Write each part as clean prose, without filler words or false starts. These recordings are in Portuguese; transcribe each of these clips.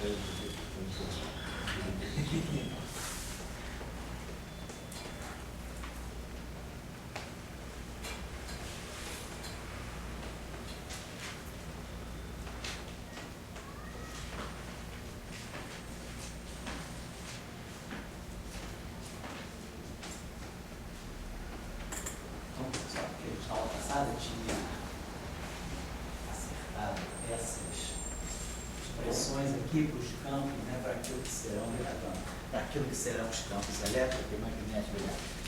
Eu tinha acertado essas expressões aqui para os campos, né, para aquilo que serão os campos elétricos e magnéticos,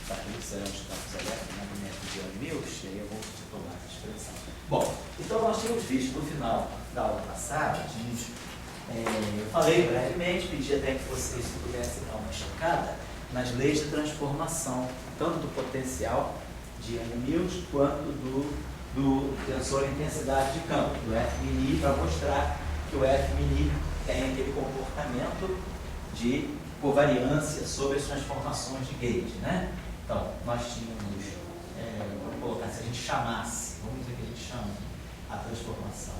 para aquilo que serão os campos elétricos e magnéticos de Mills, e aí eu vou tomar a expressão. Bom, então nós tínhamos visto no final da aula passada, eu falei brevemente, pedi até que vocês pudessem dar uma checada nas leis de transformação, tanto do potencial de Mills quanto do tensor intensidade de campo, do F-mini, para mostrar que o F-mini tem aquele comportamento de covariância sobre as transformações de gauge, né? Então, nós tínhamos, vamos colocar, se a gente chamasse, vamos dizer que a gente chama a transformação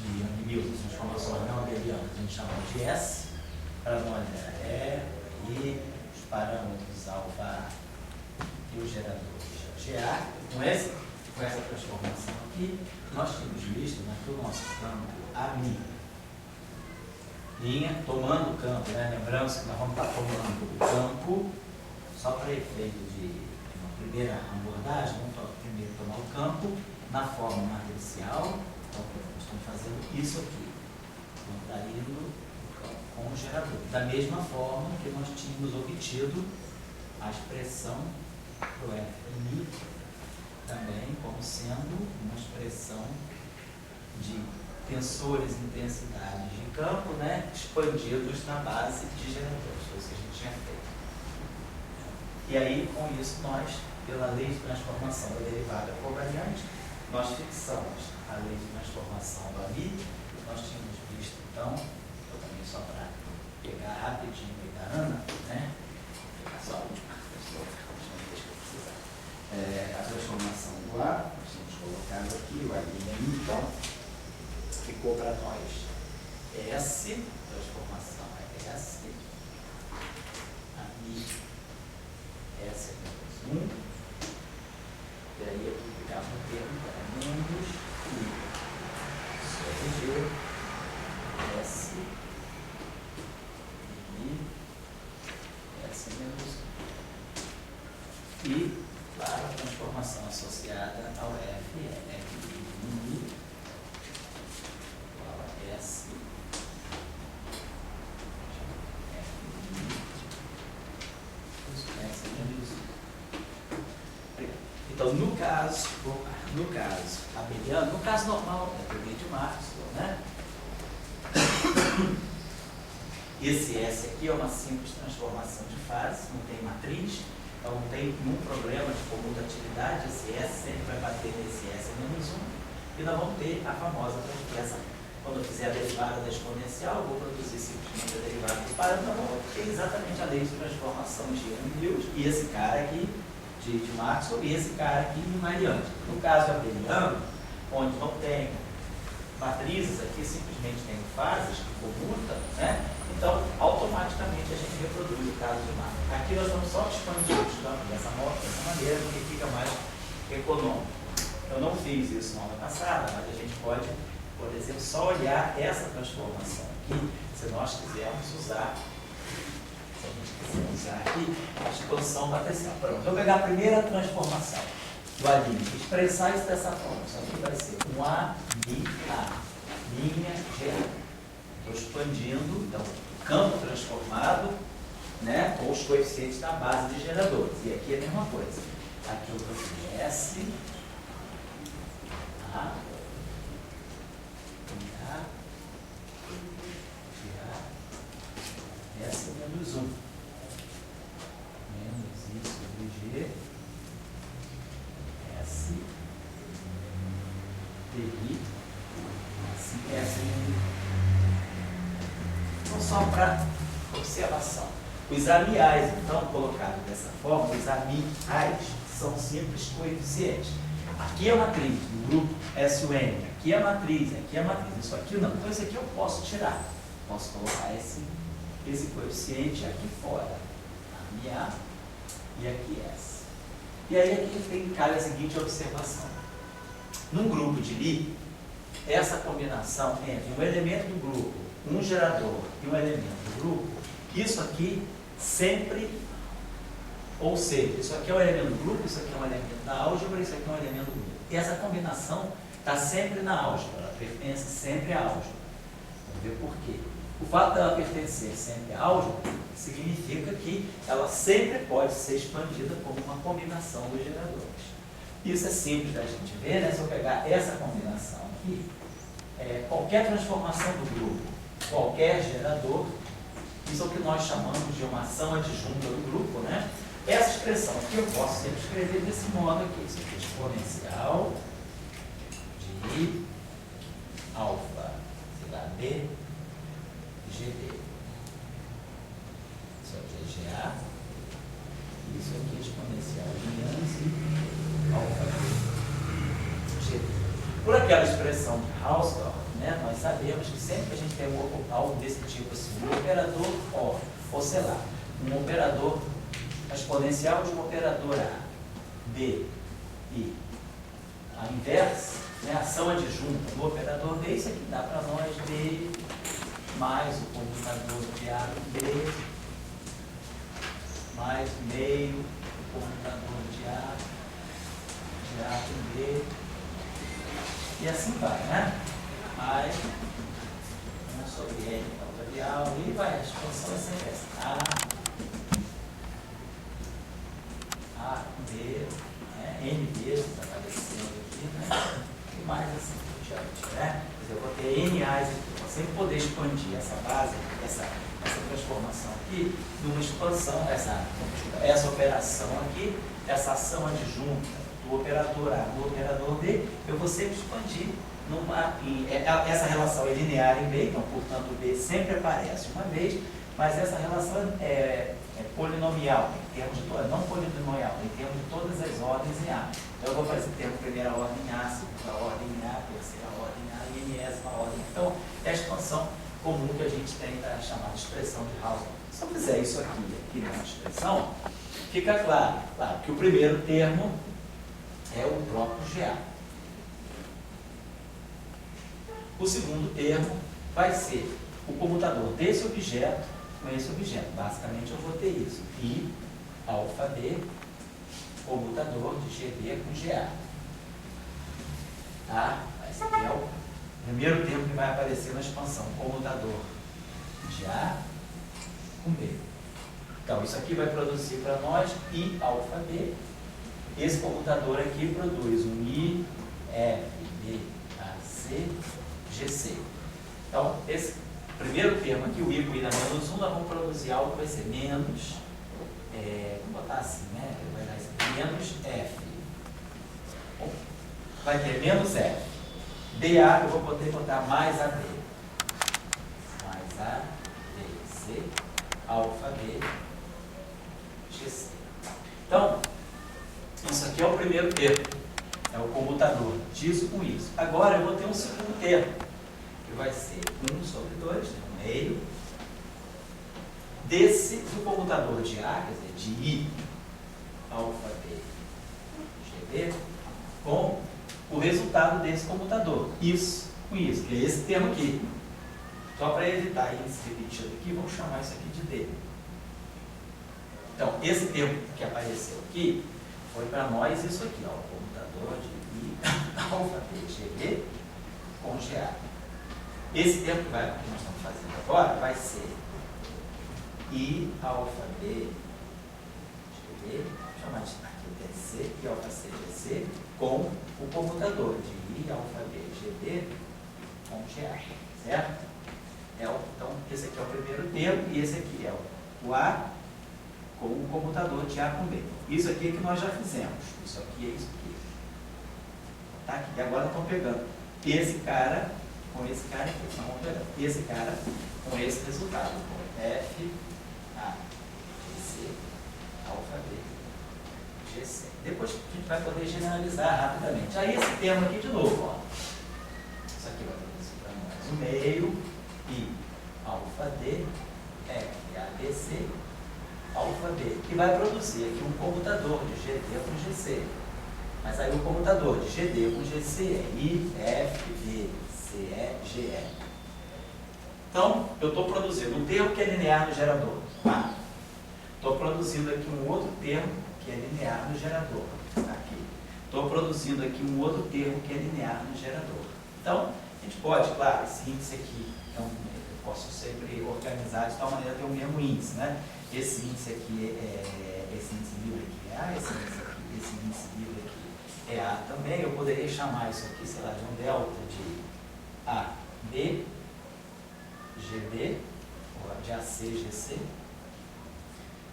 de Mills, a transformação não abeliana, a gente chama de S, para nós era E, e os parâmetros alfa e os geradores GA. Com essa transformação aqui, nós tínhamos visto naquele nosso campo AMI. Linha, tomando o campo, né? Lembrando que nós vamos estar tomando o campo, só para efeito de uma primeira abordagem, vamos primeiro tomar o campo na forma matricial. Então, nós estamos fazendo isso aqui, contraindo o campo com o gerador. Da mesma forma que nós tínhamos obtido a expressão do FMI também como sendo uma expressão de tensores e intensidades de campo, né, expandidos na base de geradores, foi isso que a gente tinha feito. E aí, com isso, nós, pela lei de transformação da derivada covariante, nós fixamos a lei de transformação do AMI. Nós tínhamos visto, então, eu também só para pegar rapidinho aí da Ana, né, pegar só a última pessoa, a transformação do A, nós temos colocado aqui o AMI, então, ficou para nós S, transformação é S, AMI, S é menos 1, e aí eu vou pegar no termo para menos I, sobre G, S, I, S menos 1. E para a transformação associada ao F, é F igual a S, S menos 1. Então, no caso abeliano, no caso normal, é a teoria de Maxwell, né? Esse S aqui é uma simples transformação de fase, não tem matriz. Então, não tem nenhum problema de comutatividade, esse S sempre vai bater nesse S menos 1, e nós vamos ter a famosa transformação. Quando eu fizer a derivada da exponencial, eu vou produzir simplesmente a derivada do parâmetro, que é exatamente a lei de transformação de Mills, e esse cara aqui, de Maxwell, e esse cara aqui, invariante. No caso abeliano, onde não tem matrizes, aqui simplesmente tem fases que comutam, né? Então, automaticamente a gente reproduz o caso de Maxwell. Aqui nós estamos só expandindo os campos dessa maneira, porque fica mais econômico. Eu não fiz isso na aula passada, mas a gente pode, por exemplo, só olhar essa transformação aqui, se nós quisermos usar, aqui a expansão matricial. Pronto, eu vou pegar a primeira transformação do AMI, expressar isso dessa forma. Isso aqui vai ser um AMI-A, linha G. Estou expandindo, então, o campo transformado, né, com os coeficientes da base de geradores. E aqui é a mesma coisa. Aqui eu trouxe S, A, S menos 1. Menos I sobre G, S, TI, assim, S menos 1. Então, só para observação. Os amiais, então, colocados dessa forma, os amiais são simples coeficientes. aqui é a matriz do grupo SUN, aqui é a matriz, aqui é a matriz, isso aqui não. Então, isso aqui eu posso tirar. Posso colocar esse coeficiente aqui fora. A e aqui S. E aí aqui cabe a seguinte observação. Num grupo de Lie, essa combinação entre um elemento do grupo, um gerador e um elemento do grupo, isso aqui sempre, ou seja, isso aqui é um elemento do grupo, isso aqui é um elemento da álgebra, isso aqui é um elemento do grupo. E essa combinação está sempre na álgebra, ela pertence sempre à álgebra. Vamos ver por quê. O fato dela pertencer sempre à álgebra significa que ela sempre pode ser expandida como uma combinação dos geradores. Isso é simples da gente ver, né? Se eu pegar essa combinação aqui, qualquer transformação do grupo, qualquer gerador, isso é o que nós chamamos de uma ação adjunta do grupo, né? Essa expressão aqui eu posso sempre escrever desse modo aqui. Isso aqui é exponencial de alfa, sei lá, B, GD. Isso aqui é GA. Isso aqui é exponencial de 11 alfa B, GD. Por aquela expressão de Hausdorff, né, nós sabemos que sempre que a gente tem algo desse tipo assim, um operador OR, ou sei lá, um operador exponencial de um operador A, B, I, a inversa, né, a ação adjunta do operador B, isso aqui dá para nós B mais o comutador de A com B, mais meio o comutador de A com B, e assim vai, né? Mais 1 sobre N fatorial, e vai, a expansão é sempre essa. A com B, né? N vezes aparecendo aqui, né? E mais assim por diante, né? Quer dizer, eu vou ter N A's aqui, eu vou sempre poder expandir essa base, essa transformação aqui, numa expansão, essa operação aqui, essa ação adjunta do operador A do operador B, eu vou sempre expandir essa relação é linear em B, então, portanto, o B sempre aparece uma vez, mas essa relação é polinomial, em termos de não polinomial, em termos de todas as ordens em A. Então, eu vou fazer termo primeira ordem em A, segunda ordem em A, terceira ordem em A e enésima ordem. Então, é a expansão comum que a gente tem da chamada expressão de Hausdorff. Se eu fizer isso aqui nessa expressão, fica claro que o primeiro termo é o próprio GA. O segundo termo vai ser o comutador desse objeto com esse objeto. Basicamente, eu vou ter isso. I, alfa B, comutador de GB com GA. Tá? Esse aqui é o primeiro termo que vai aparecer na expansão. Comutador de A com B. Então, isso aqui vai produzir para nós I, alfa B. Esse comutador aqui produz um I, F, B, A, C, GC. Então, esse primeiro termo aqui, o I com I da menos 1, nós vamos produzir algo que vai ser menos, vamos botar assim, né? Vai dar isso aqui, menos F. Bom, vai ter menos F. BA, eu vou poder botar mais AB. Mais A, B, C, alfa B, GC. Então, isso aqui é o primeiro termo. É o comutador disso com isso. Agora eu vou ter um segundo termo, que vai ser 1 sobre 2, um meio, do comutador de A, quer dizer, de I, alfa B, GB, com o resultado desse comutador. Isso com isso, que é esse termo aqui. Só para evitar esse repetido aqui, vamos chamar isso aqui de D. Então, esse termo que apareceu aqui, foi para nós isso aqui, ó, o comutador de I, alfa B, GB, com GA. Esse termo que nós estamos fazendo agora vai ser I, alfa B, GB, vou chamar de aqui DC, I, alfa C, GC, com o comutador de I, alfa B, GB, com GA, certo? Então, esse aqui é o primeiro termo e esse aqui é o A com o comutador de A com B. Isso aqui é que nós já fizemos. Isso aqui é isso aqui. Tá aqui. E agora estão pegando esse cara com esse cara aqui. Não, pegando esse cara com esse resultado. Com F, A, C, alfa B, GC. Depois a gente vai poder generalizar rapidamente. Aí esse termo aqui de novo, ó. Isso aqui vai traduzir para nós o meio, I, alfa D, F, ABC, alfa B, que vai produzir aqui um comutador de GD com GC. Mas aí o comutador de GD com GC é I, F, B, C, E, G, E. Então, eu estou produzindo um termo que é linear no gerador. Estou produzindo aqui um outro termo que é linear no gerador. Aqui. Estou produzindo aqui um outro termo que é linear no gerador. Então, a gente pode, claro, esse índice aqui, então, eu posso sempre organizar de tal maneira que tem o mesmo índice, né? Esse índice aqui esse índice livre aqui é A, esse índice livre aqui é A também. Eu poderia chamar isso aqui, sei lá, de um delta de AB, GB, ou de AC, GC.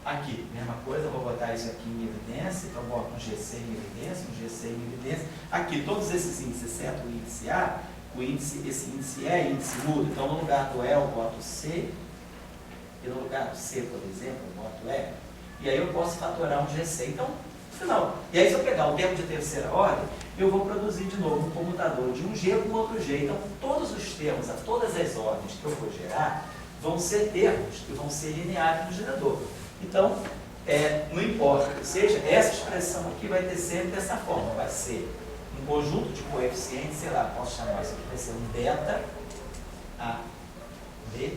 Aqui, mesma coisa, eu vou botar isso aqui em evidência, então eu boto um GC em evidência, um GC em evidência. Aqui, todos esses índices, exceto o índice A, esse índice E, índice muda. Então, no lugar do E, eu boto C, e no lugar do C, por exemplo, eu boto E, e aí eu posso fatorar um GC. Então, no final, e aí se eu pegar o termo de terceira ordem, eu vou produzir de novo um comutador de um G com outro G. Então, todos os termos, todas as ordens que eu vou gerar, vão ser termos que vão ser lineares no gerador. Então, não importa que seja, essa expressão aqui vai ter sempre dessa forma, vai ser um conjunto de coeficientes, sei lá, posso chamar isso aqui, vai ser um beta A, B,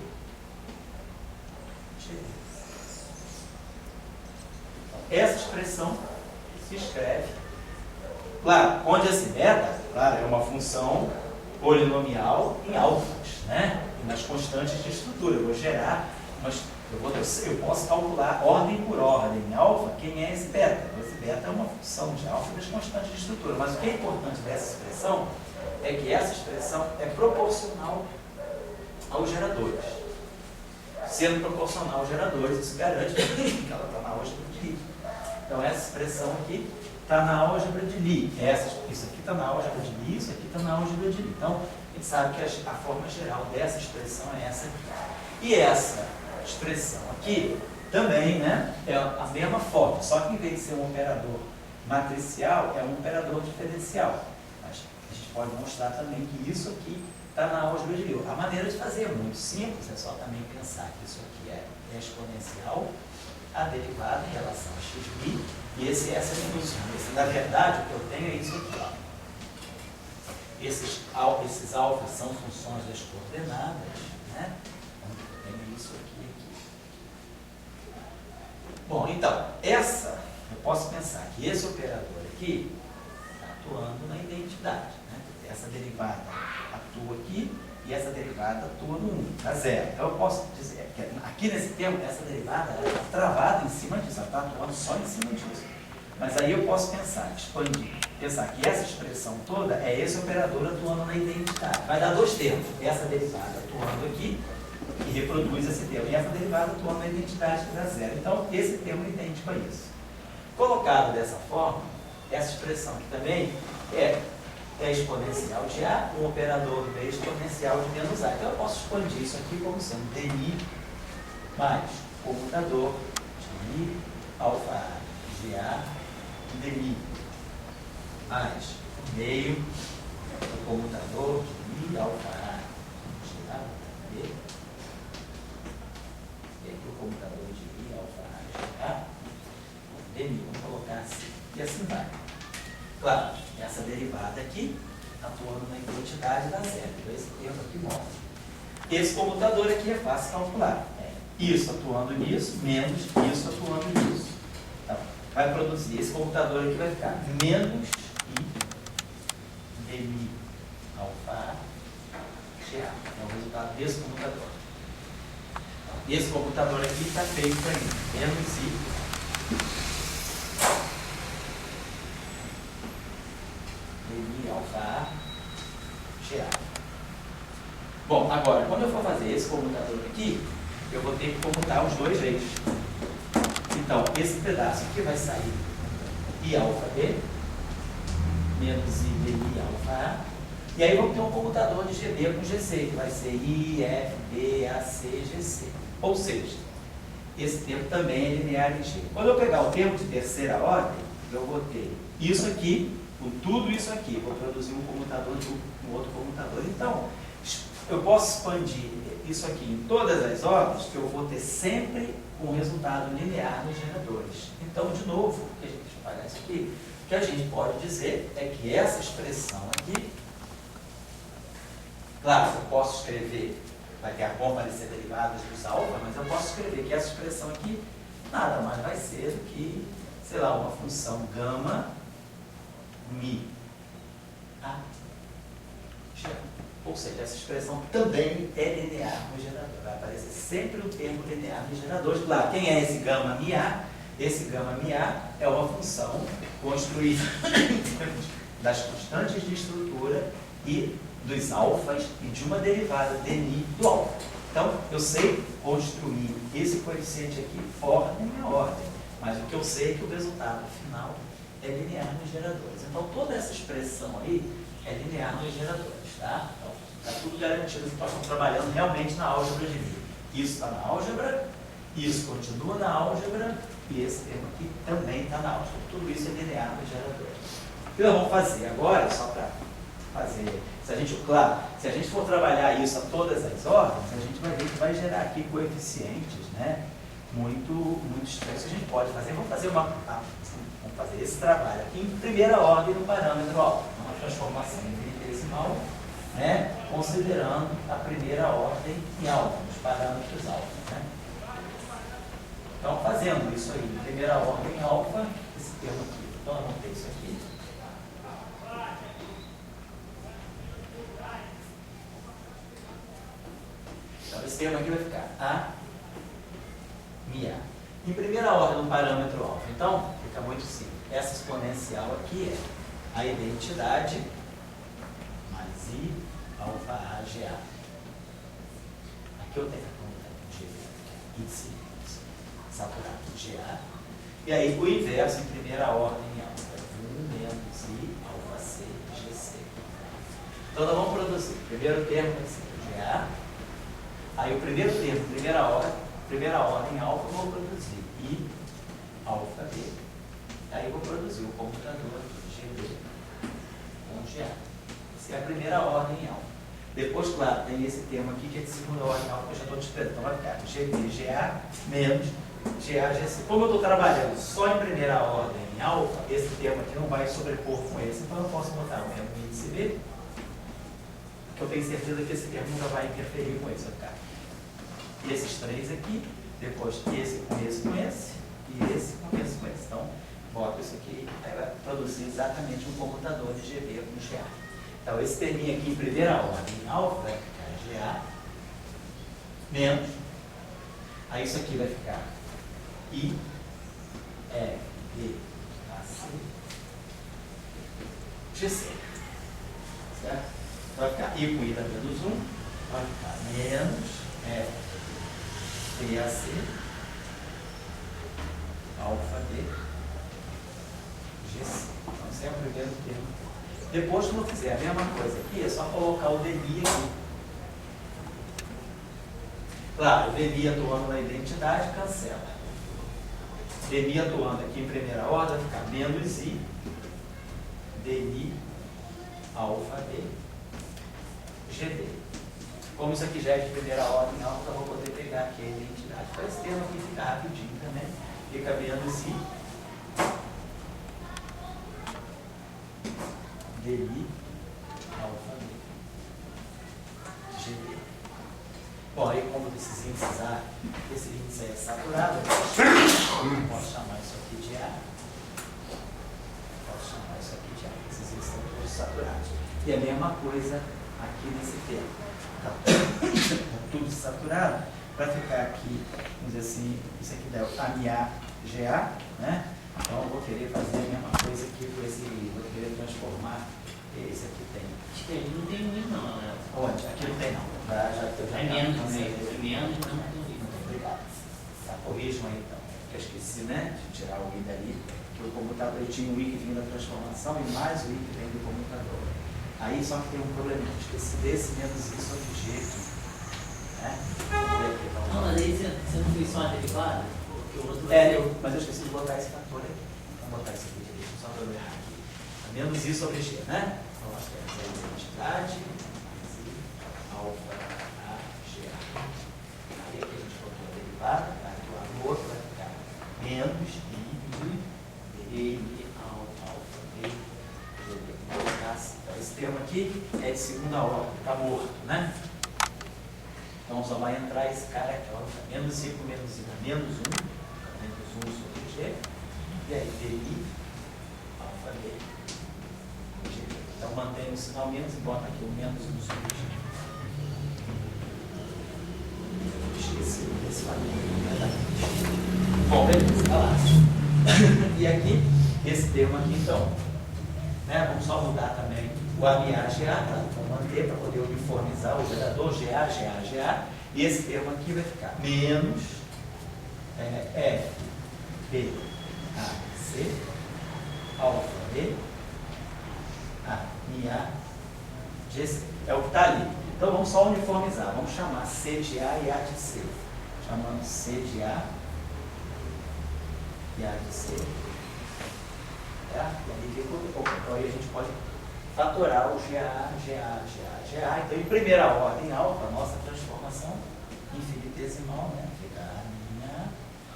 G. Então, essa expressão se escreve, claro, onde esse beta, claro, é uma função polinomial em alfas, né? E nas constantes de estrutura, eu vou gerar eu posso calcular ordem por ordem, em alfa, quem é esse beta. Esse beta é uma função de alfa das constantes de estrutura. Mas o que é importante dessa expressão é que essa expressão é proporcional aos geradores. Sendo proporcional aos geradores, isso garante que ela está na álgebra de Lie. Então, essa expressão aqui está na álgebra de Lie. Isso aqui está na álgebra de Lie, isso aqui está na álgebra de Lie. Então, a gente sabe que a forma geral dessa expressão é essa aqui. E essa expressão aqui também, né, é a mesma forma, só que em vez de ser um operador matricial, é um operador diferencial. Mas a gente pode mostrar também que isso aqui está na álgebra de Lie. A maneira de fazer é muito simples, é só também pensar que isso aqui é exponencial, a derivada em relação a x de Lie, e essa é a função. Na verdade, o que eu tenho é isso aqui, ó. Esses alfas são funções das coordenadas, né? Eu tenho isso aqui. Bom, então, eu posso pensar que esse operador aqui está atuando na identidade, né? Essa derivada atua aqui e essa derivada atua no 1, tá zero. Então eu posso dizer que aqui nesse termo, essa derivada está travada em cima disso, ela está atuando só em cima disso. Mas aí eu posso expandir, pensar que essa expressão toda é esse operador atuando na identidade. Vai dar dois termos, essa derivada atuando aqui, que reproduz esse termo. E essa derivada atuando na identidade que dá zero. Então, esse termo é idêntico a isso. Colocado dessa forma, essa expressão aqui também é exponencial de A, um operador B exponencial de menos A. Então, eu posso expandir isso aqui como sendo DI mais comutador de I, alfa A, GA, DI mais meio do comutador de I, alfa A, GA, B. O computador de I, alfa A, DMI, vamos colocar assim, e assim vai. Claro, essa derivada aqui, atuando na identidade da zero, então esse termo aqui mostra. Esse computador aqui é fácil calcular. Isso atuando nisso, menos isso atuando nisso. Então, vai produzir, esse computador aqui vai ficar menos I, DMI, alfa A, GA. É o resultado desse computador. Esse computador aqui está feito para mim, menos I, DI, alfa A, GA. Bom, agora, quando eu for fazer esse computador aqui, eu vou ter que computar os dois eixos. Então, esse pedaço aqui vai sair I alfa B, menos I, DI, alfa A. E aí vamos ter um computador de GB com GC, que vai ser I, F, B, AC, GC. Ou seja, esse termo também é linear em G. Quando eu pegar o termo de terceira ordem, eu vou ter isso aqui, com tudo isso aqui, vou produzir um comutador de um outro comutador. Então, eu posso expandir isso aqui em todas as ordens, que eu vou ter sempre um resultado linear nos geradores. Então, de novo, deixa eu apagar isso aqui, o que a gente pode dizer é que essa expressão aqui, claro, eu posso escrever, vai ter aparecer derivadas dos alfa, mas eu posso escrever que essa expressão aqui nada mais vai ser do que, sei lá, uma função gama mi a g. Ou seja, essa expressão também é linear no gerador. Vai aparecer sempre o termo linear nos geradores. Claro, quem é esse gama mi a? Esse gama mi a é uma função construída em termos das constantes de estrutura e dos alfas e de uma derivada dni do alfa. Então, eu sei construir esse coeficiente aqui ordem a ordem, mas o que eu sei é que o resultado final é linear nos geradores. Então, toda essa expressão aí é linear nos geradores, tá? Então, está tudo garantido que nós estamos trabalhando realmente na álgebra de Lie. Isso está na álgebra, isso continua na álgebra e esse termo aqui também está na álgebra. Tudo isso é linear nos geradores. O que nós vamos fazer agora, só para fazer, claro, se a gente for trabalhar isso a todas as ordens, a gente vai ver que vai gerar aqui coeficientes, né, muito estranhos. A gente pode fazer, vamos fazer esse trabalho aqui em primeira ordem no parâmetro alfa, uma transformação infinitesimal, né, considerando a primeira ordem em alfa, os parâmetros alfa, né. Então, fazendo isso aí em primeira ordem em alfa, esse termo aqui, então eu anotei isso aqui. Então, esse termo aqui vai ficar A mi A. Em primeira ordem no parâmetro alfa, então, fica muito simples. Essa exponencial aqui é a identidade mais I alfa A GA. Aqui eu tenho a G, I saturado GA. E aí o inverso em primeira ordem em alfa. 1 menos I alfa C GC. Então, nós vamos produzir. O primeiro termo vai ser GA. Aí o primeiro termo, primeira ordem em alfa, eu vou produzir I alfa B. Aí eu vou produzir o computador GB com GA. Essa é a primeira ordem em alfa. Depois, claro, tem esse termo aqui que é de segunda ordem em alfa, que eu já estou descrevendo. Então vai ficar GB GA menos GA GC. Como eu estou trabalhando só em primeira ordem em alfa, esse termo aqui não vai sobrepor com esse. Então eu posso botar o mesmo índice B, que eu tenho certeza que esse termo nunca vai interferir com esse, vai ficar esses três aqui, depois esse com esse com esse, e esse com esse com esse. Então, boto isso aqui, aí vai produzir exatamente um computador de GB com GA. Então, esse terminho aqui em primeira ordem em alfa vai ficar GA menos, aí isso aqui vai ficar I, F, B, A, C, GC. Certo? Vai ficar I com I da menos 1, vai ficar menos F, B, A, C, alfa, D, GC. Então, esse é o primeiro termo. Depois, quando eu fizer a mesma coisa aqui, é só colocar o DNI aqui. Claro, o DNI atuando na identidade, cancela. DNI atuando aqui em primeira ordem, vai ficar menos I, DNI, alfa, D, GD. Como isso aqui já é de primeira ordem alfa, eu vou poder pegar aqui a identidade. Para esse termo aqui ficar rapidinho também. Fica menos I, DI, alfa, D, GD. Bom, aí como desses índices A, esse índice é saturado, eu posso chamar isso aqui de A. Posso chamar isso aqui de A. Esses índices estão todos saturados. E a mesma coisa aqui nesse termo. Tudo saturado, vai ficar aqui, vamos dizer assim, isso aqui dá AMIA GA, né? Então eu vou querer fazer a mesma coisa aqui com esse, vou querer transformar, esse aqui tem. Acho que ali não tem um não, né? Onde? Aqui não tem não. Já é menos, menos, então não tem. Obrigado. Tá, corrijam aí então. Eu esqueci, né, de tirar o I dali, que o computador ele tinha o I que vinha da transformação e mais o I que vem do computador. Aí só que tem um problema, eu esqueci desse menos isso sobre G aqui. Né? Não, mas aí você não fez só a derivada? Mas eu esqueci de botar esse fator aqui. Vamos botar isso aqui direito. eu errar aqui. Menos I sobre G, né? Então nós temos a identidade, alfa A, GA. Aí aqui a gente botou a derivada, vai atuar no outro, vai ficar menos I, alfa B, GB. Então esse termo aqui é de segunda ordem, está morto, né? Então só vai entrar esse cara aqui, ó, menos I com menos I dá menos 1 sobre G, e aí DI, alfa B, G. Então mantém o sinal menos e bota aqui o menos 1 sobre G. Esqueci desse lado. Bom, beleza, tá lá. E aqui, esse termo aqui então, né, vamos só mudar também o ABA, GA, tá? Então manter para poder uniformizar o gerador GA, GA, GA, e esse termo aqui vai ficar menos F, B, A, C, alfa, B, A, I, A, G, C. É o que está ali. Então vamos só uniformizar. Vamos chamar C de A e A de C. Chamamos C de A e A de C. Tá? E aí ficou. Então aí a gente pode fatorar o GA, GA, GA, GA. Então em primeira ordem alfa, a nossa transformação infinitesimal, né? Fica a linha.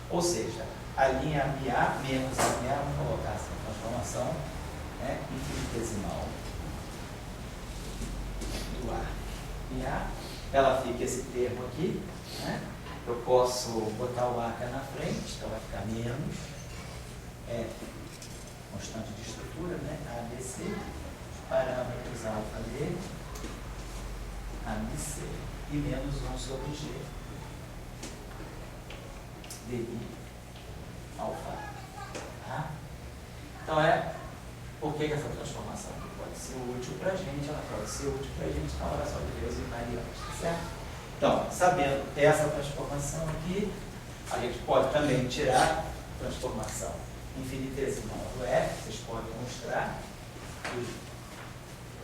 Ou seja, a linha MA menos a MA, vamos colocar essa transformação, né, infinitesimal do A. MA, ela fica esse termo aqui, né? Eu posso botar o A cá na frente, então vai ficar menos F, constante de estrutura, né? ABC, parâmetros alfa D, ABC, e menos 1 sobre G. DI alfa A. Então por que essa transformação aqui pode ser útil para a gente? Ela pode ser útil para a gente na hora só de ver os invariantes, tá certo? Então, sabendo essa transformação aqui, a gente pode também tirar a transformação infinitesimal do F. Vocês podem mostrar que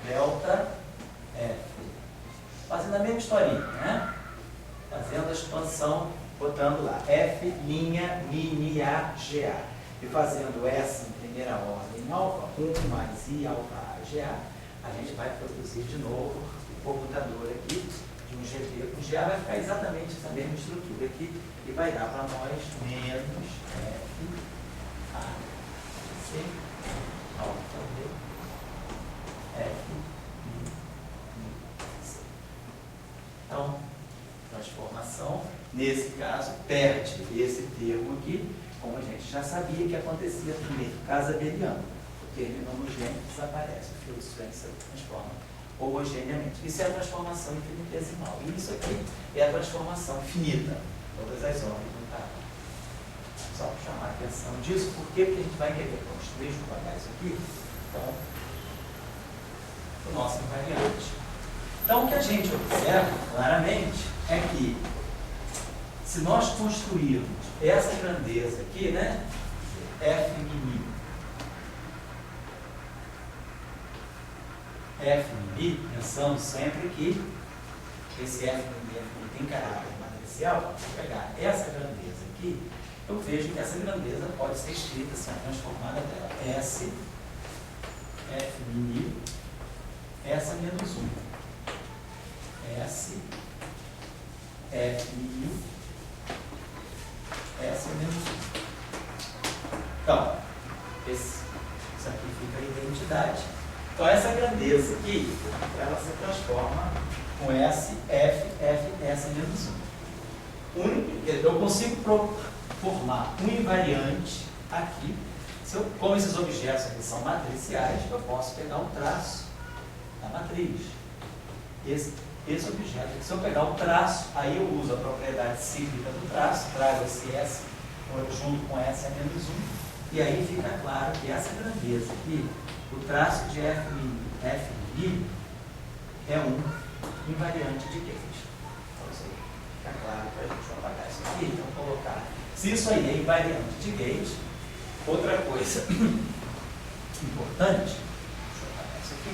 delta F, fazendo a mesma historinha, né? Fazendo a expansão, botando lá F, linha, mini, A, GA. E fazendo essa em primeira ordem alfa, 1 mais I, alfa A, GA, a gente vai produzir de novo o computador aqui de um GP com GA, vai ficar exatamente essa mesma estrutura aqui e vai dar para nós menos F, A, C, alfa B, F, I, C. Então, transformação, nesse caso, perde esse termo aqui, como a gente já sabia que acontecia primeiro, caso abeliano. O termo homogêneo desaparece, o fluxo se transforma homogeneamente. Isso é a transformação infinitesimal. E isso aqui é a transformação finita, todas as ordens do carro. Só para chamar a atenção disso, por quê? Porque a gente vai querer construir, deixa eu pagar isso aqui, então, o nosso invariante. Então, o que a gente observa claramente é que, se nós construirmos essa grandeza aqui, né, F mini, pensando sempre que esse F mini tem caráter matricial, se eu pegar essa grandeza aqui, eu vejo que essa grandeza pode ser escrita assim, transformada dela. S, F mini, essa menos 1. S, F mini, essa menos 1. Então, isso aqui fica a identidade. Então, essa grandeza aqui, ela se transforma com S, F, F, essa menos 1. Eu consigo formar um invariante aqui. Como esses objetos aqui são matriciais, eu posso pegar o traço da matriz. Esse objeto aqui, se eu pegar o traço, aí eu uso a propriedade cíclica do traço, trago esse S junto com S a menos 1, e aí fica claro que essa grandeza aqui, o traço de F mini é um invariante de Gauge. Então, isso aí fica claro para a gente apagar isso aqui. Então, colocar. Se isso aí é invariante de Gauge, outra coisa importante, deixa eu apagar isso aqui.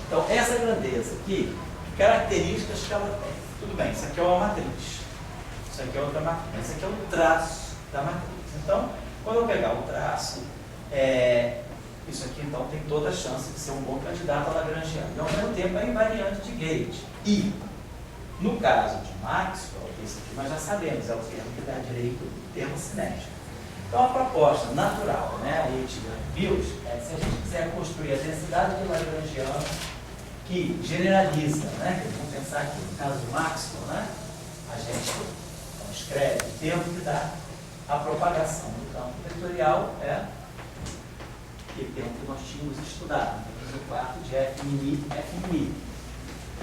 Então, essa grandeza aqui, características que ela tem. Tudo bem, isso aqui é uma matriz. Isso aqui é outra matriz. Isso aqui é o traço da matriz. Então, quando eu pegar o traço, isso aqui então tem toda a chance de ser um bom candidato a Lagrangiano. E ao mesmo tempo é invariante de Gauge. E, no caso de Maxwell, isso aqui nós já sabemos, é o termo que dá direito ao termo cinético. Então a proposta natural, né, aí de Mills, é que se a gente quiser construir a densidade de Lagrangiano que generaliza, né, vamos pensar aqui no caso de Maxwell, né, a gente então, escreve o termo que dá a propagação do campo vetorial aquele termo que nós tínhamos estudado, no quarto de F',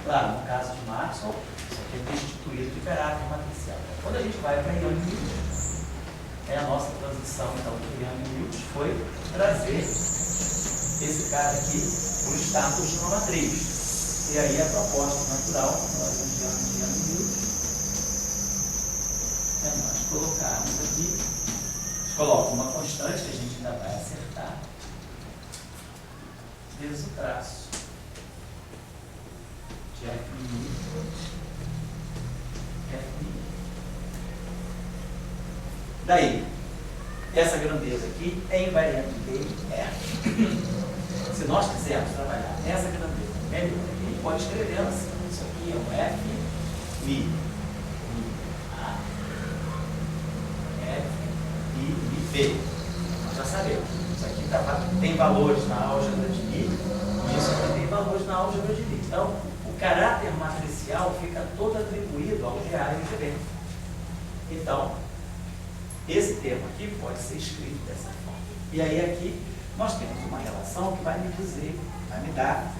Claro, no caso de Maxwell, isso aqui é destituído de caráter matricial. Quando a gente vai para Young-Mills, a nossa transição então, do Young-Mills foi trazer esse cara aqui para o status de uma matriz. E aí a proposta natural, nós enviamos de Young-Mills, é nós colocarmos aqui, a gente coloca uma constante que a gente ainda vai acertar, vezes o traço de F'. Daí, essa grandeza aqui é invariante de R. Se nós quisermos trabalhar essa grandeza melhor, a gente pode escrever assim. Isso aqui é um F', F', nós já sabemos. Isso aqui tem valores na álgebra de Lie, e isso aqui tem valores na álgebra de Lie. Então, o caráter matricial fica todo atribuído ao GA e GB. Então, esse termo aqui pode ser escrito dessa forma. E aí aqui nós temos uma relação que vai me dizer, vai me dar,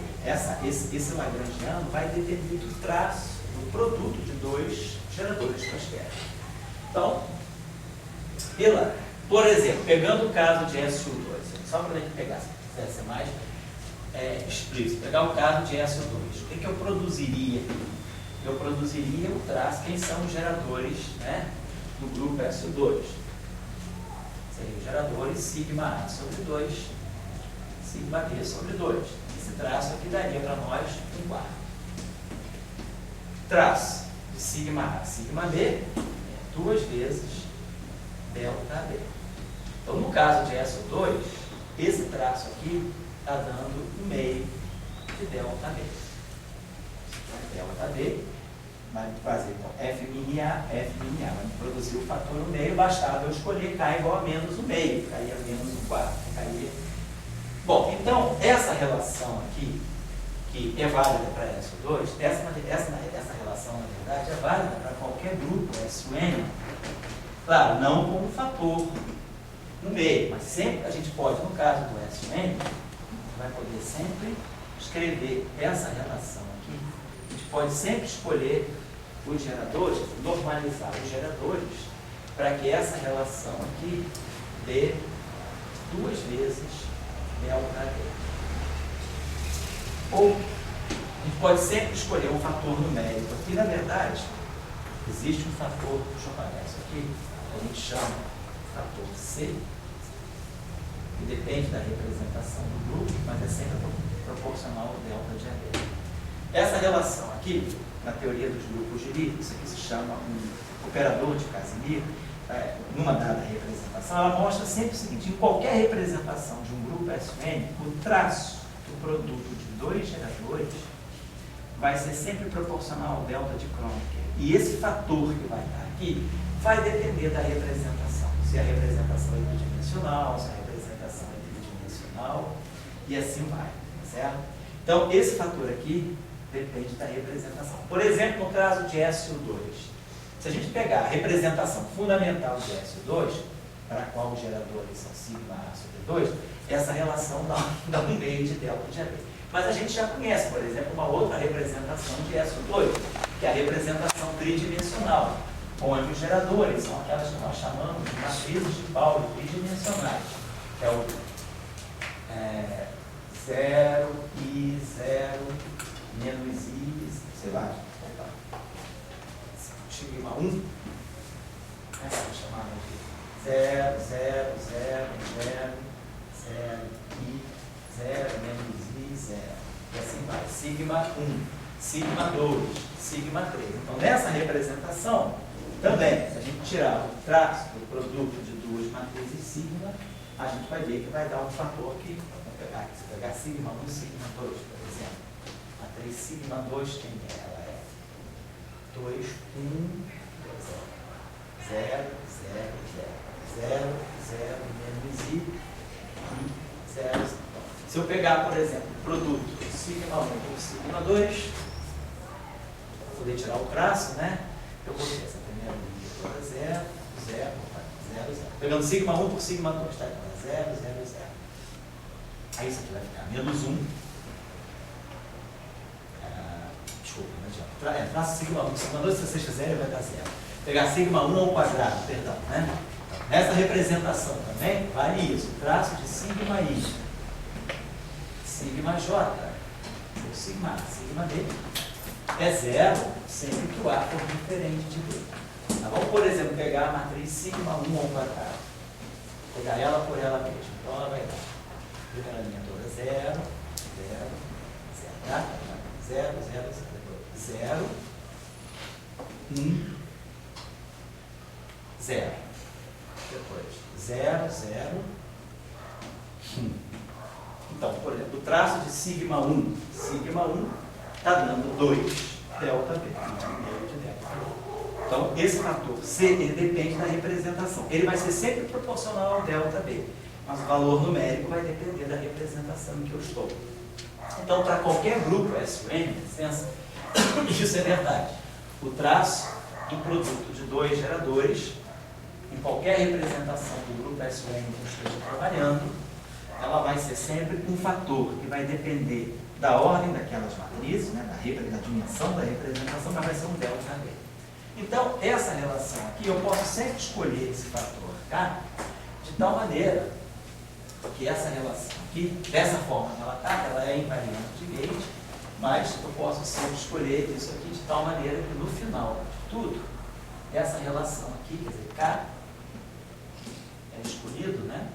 esse Lagrangiano vai determinar o traço do produto de dois geradores quaisquer. Então, por exemplo, pegando o caso de SU2, só para a gente pegar, se quiser ser mais explícito, pegar o caso de SU2, o que eu produziria? Eu produziria o traço, quem são os geradores, né, do grupo SU2? Seriam os geradores sigma A sobre 2, sigma B sobre 2. Esse traço aqui daria para nós um quarto. Traço de sigma A, sigma B, é 2 vezes delta B. Então, no caso de SO2, esse traço aqui está dando um meio de delta B. Delta B vai fazer então, F', vai produzir o fator no meio, bastava eu escolher K igual a menos o meio, caía menos um quarto, caía. Bom, então, essa relação aqui, que é válida para SO2, essa relação, na verdade, é válida para qualquer grupo SUN, claro, não como fator no meio, mas sempre a gente pode, no caso do SUN, vai poder sempre escrever essa relação aqui. A gente pode sempre escolher os geradores, normalizar os geradores, para que essa relação aqui dê 2 vezes delta D. Ou a gente pode sempre escolher um fator numérico. Aqui, na verdade, existe um fator, deixa eu apagar isso aqui, a gente chama fator C, que depende da representação do grupo, mas é sempre proporcional ao delta de AB. Essa relação aqui, na teoria dos grupos de Lie, isso aqui se chama um operador de Casimir, numa dada representação, ela mostra sempre o seguinte: em qualquer representação de um grupo SUN, o traço do produto de 2 geradores vai ser sempre proporcional ao delta de Kronecker. E esse fator que vai estar aqui vai depender da representação. Se a representação é bidimensional, se a representação é tridimensional, e assim vai, certo? Então, esse fator aqui depende da representação. Por exemplo, no caso de SU2, se a gente pegar a representação fundamental de SU2, para a qual os geradores são sigma A sobre 2, essa relação dá um meio de delta de AB. Mas a gente já conhece, por exemplo, uma outra representação de SU2, que é a representação tridimensional, onde os geradores são aquelas que nós chamamos de matrizes de Pauli tridimensionais, que é o 0, I, 0, menos I, sei lá, sigma 1, chamada de 0, 0, 0, 0, 0, I, 0, menos I, 0. E assim vai. Sigma 1, sigma 2, sigma 3. Então, nessa representação, também, se a gente tirar o traço do produto de duas matrizes sigma, a gente vai ver que vai dar um fator que, vamos pegar aqui, se pegar sigma 1 e sigma 2, por exemplo, a matriz sigma 2 tem ela, é 2, 1, 2, 0, 0, 0, 0, 0, menos I, 0. Se eu pegar, por exemplo, o produto sigma 1 por sigma 2, para poder tirar o traço, né? Eu vou ter essa primeira linha toda 0, 0, 0, 0. Pegando sigma 1 por sigma 2, tá? 0, 0, 0. Aí isso aqui vai ficar menos 1. Desculpa, não adianta. Traço sigma 1 por sigma 2, se vocês fizerem, vai dar 0. Pegar sigma 1 ao quadrado, perdão, né? Nessa representação também, vale isso. Traço de sigma I, sigma J, ou sigma A, sigma D, é 0 sempre que o A for diferente de B. Tá bom? Por exemplo, pegar a matriz sigma 1 ao quadrado, pegar ela por ela mesma. Então ela vai dar, primeira linha toda 0, 0, 0, tá? 0, 0, 0, 0, 1, 0. Depois, 0, 0, 1. Então, por exemplo, o traço de sigma 1 está dando 2 delta B. Então, esse fator C, ele depende da representação. Ele vai ser sempre proporcional ao delta B, mas o valor numérico vai depender da representação em que eu estou. Então, para qualquer grupo SUN, licença, isso é verdade. O traço do produto de dois geradores, em qualquer representação do grupo SUN que eu esteja trabalhando, ela vai ser sempre um fator que vai depender da ordem daquelas matrizes, né, da dimensão da representação, mas vai ser um delta B. Então, essa relação aqui, eu posso sempre escolher esse fator K de tal maneira que essa relação aqui, dessa forma que ela está, ela é invariante de gauge, mas eu posso sempre escolher isso aqui de tal maneira que no final de tudo, essa relação aqui, quer dizer, K é escolhido, né?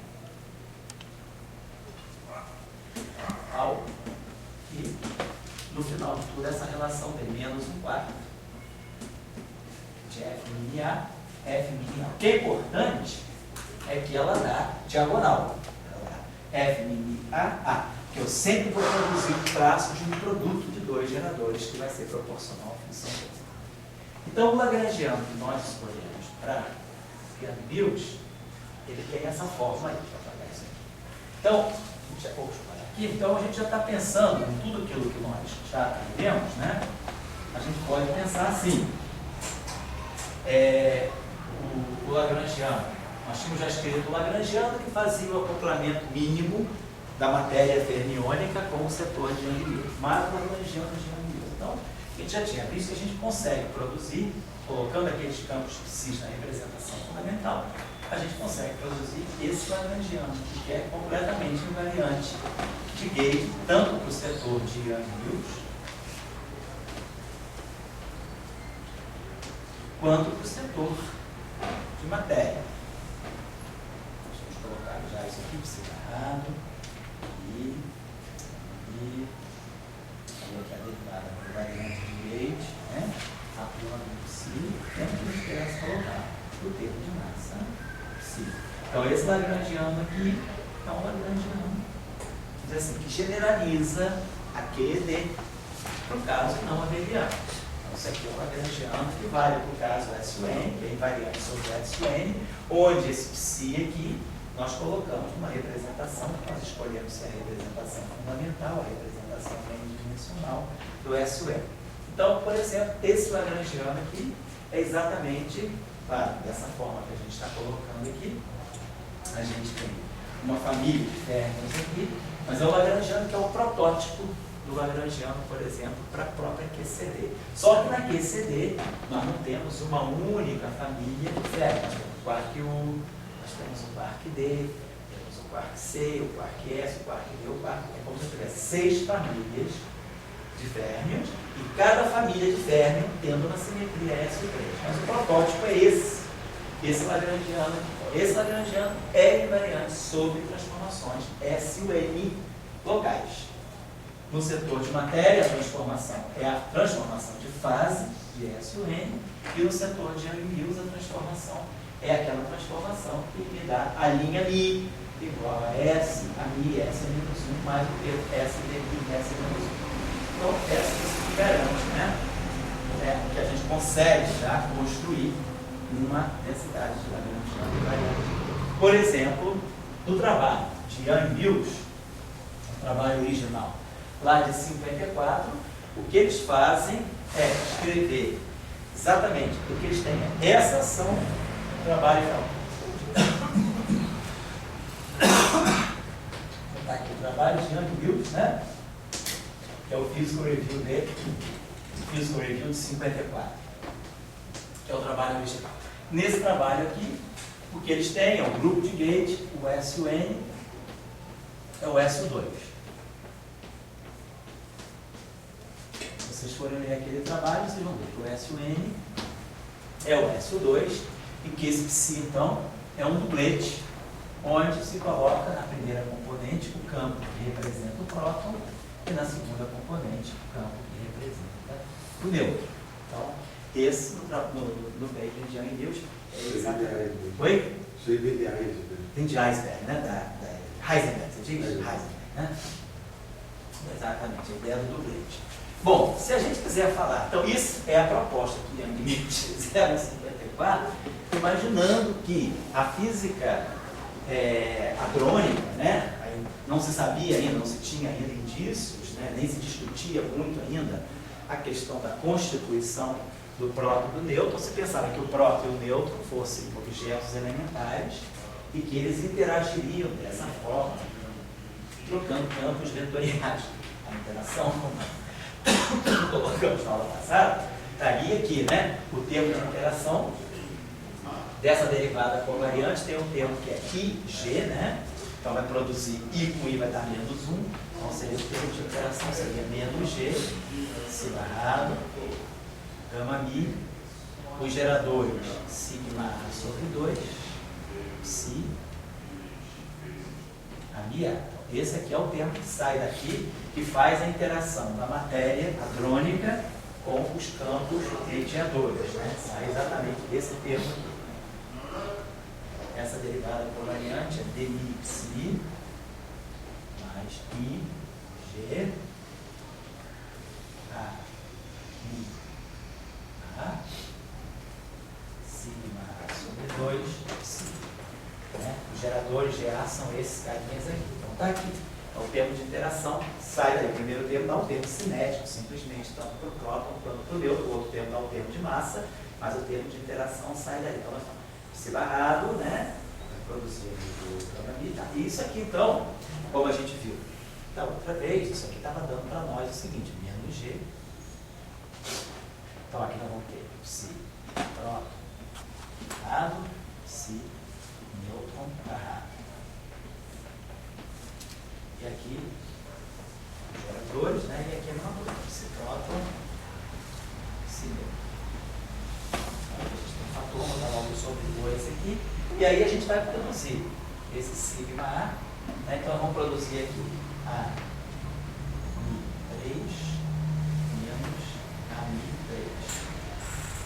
Tal, e no final de tudo essa relação tem menos 1/4 de F mini A, F mini A. O que é importante é que ela dá diagonal. Ela dá F mini A, que eu sempre vou produzir o traço de um produto de dois geradores que vai ser proporcional à função dele. Então, o lagrangiano que nós escolhemos para build, ele tem essa forma aí, para pagar isso aqui. Então, então a gente já está pensando em tudo aquilo que nós já aprendemos, né? A gente pode pensar assim. O lagrangiano, nós tínhamos já escrito o lagrangiano que fazia o acoplamento mínimo da matéria fermiônica com o setor de Young-Mills, mas o lagrangiano de Young-Mills. Então, a gente já tinha visto que a gente consegue produzir, colocando aqueles campos psis na representação fundamental, a gente consegue produzir esse lagrangiano, que é completamente invariante de gauge, tanto para o setor de Young-Mills, quanto para o setor de matéria. Vamos colocar já isso aqui, separado. E coloquei a derivada do variante de gauge, né? A prima do psi, dentro do que elas colocar o termo de massa psi. Então, esse lagrangiano aqui é um lagrangiano, diz assim, que generaliza aquele para o caso não abeliano. Então, isso aqui é um lagrangiano que vale para o caso SUN, que é invariante sobre SUN, onde esse psi aqui nós colocamos uma representação, nós escolhemos se é a representação fundamental, a representação n-dimensional do SUN. Então, por exemplo, esse lagrangiano aqui é exatamente, claro, dessa forma que a gente está colocando aqui. A gente tem uma família de férmions aqui, mas é o lagrangiano que é o protótipo do lagrangiano, por exemplo, para a própria QCD. Só que na QCD nós não temos uma única família de férmions. O quark U, nós temos o quark D, temos o quark C, o quark S, o quark D, o quark E. É como se tivesse 6 famílias de férmions e cada família de férmion tendo uma simetria S3. Mas o protótipo é esse lagrangiano aqui. Esse lagrangiano é invariante sobre transformações SUN locais. No setor de matéria, a transformação é a transformação de fase, de S ou N, e no setor de Young Mills, a transformação é aquela transformação que me dá a linha Mi igual a S, a Mi, S é menos 1, mais o termo S de Mi, S é menos 1. Então, essa especificaremos, né? Que a gente consegue já construir uma densidade de Lagrange invariante. Por exemplo, no trabalho de Young Mills, o trabalho original lá de 54, o que eles fazem é escrever exatamente o que eles têm. Essa ação do trabalho real. Vou botar aqui o trabalho de Young Mills, né? Que é o Physical Review dele, Physical Review de 54, que é o trabalho original. Nesse trabalho aqui, o que eles têm é o grupo de gauge, o S e o N, é o SO2. Se vocês forem ler aquele trabalho, vocês vão ver que o S e o N é o SO2, e que esse psi, então, é um duplete, onde se coloca na primeira componente o campo que representa o próton, e na segunda componente o campo que representa o nêutron. Então, esse no Baker de Young Mills é exatamente. Oi? Tem de Heisenberg, né? Da Heisenberg, você diz? Heisenberg, né? Exatamente, a ideia do duplete. Bom, se a gente quiser falar, então isso é a proposta que Young Mills fizeram em 54, imaginando que a física hadrônica, né? Não se sabia ainda, não se tinha ainda indícios, né? Nem se discutia muito ainda a questão da constituição do próton e do nêutron. Se pensava que o próton e o nêutron fossem objetos elementares e que eles interagiriam dessa forma, trocando campos vetoriais. A interação, como colocamos na aula passada, estaria aqui, né? O termo de interação dessa derivada covariante tem um termo que é IG, né? Então vai produzir I com I vai dar menos 1, então seria o termo de interação, seria menos G, si barrado, gama mi, os geradores, sigma A sobre 2, psi, a mi A. Então, esse aqui é o termo que sai daqui, que faz a interação da matéria hadrônica com os campos mediadores, né? Sai exatamente esse termo aqui. Essa derivada covariante é dmi psi mais I, G, A, Mi, A, sigma A sobre 2, psi. Né? Os geradores de A são esses carinhas aqui. Então está aqui. Então, o termo de interação sai daí. O primeiro termo dá o termo cinético, simplesmente, tanto para o próton quanto para o nêutron. O outro termo dá o termo de massa, mas o termo de interação sai daí. Então, nós estamos psi barrado, né? Produzir o gama mi. Tá. Isso aqui, então, como a gente viu da outra vez, isso aqui estava dando para nós o seguinte, menos G. Então, aqui nós vamos ter psi próton barrado, psi nêutron barrado. E aqui, os geradores, né? E aqui é a mesma coisa, psi próton, psi nêutron. Então, a gente tem um fator, vou botar logo sobre 2 aqui. E aí a gente vai produzir esse sigma A, né? Então vamos produzir aqui a Mi3 menos a Mi3.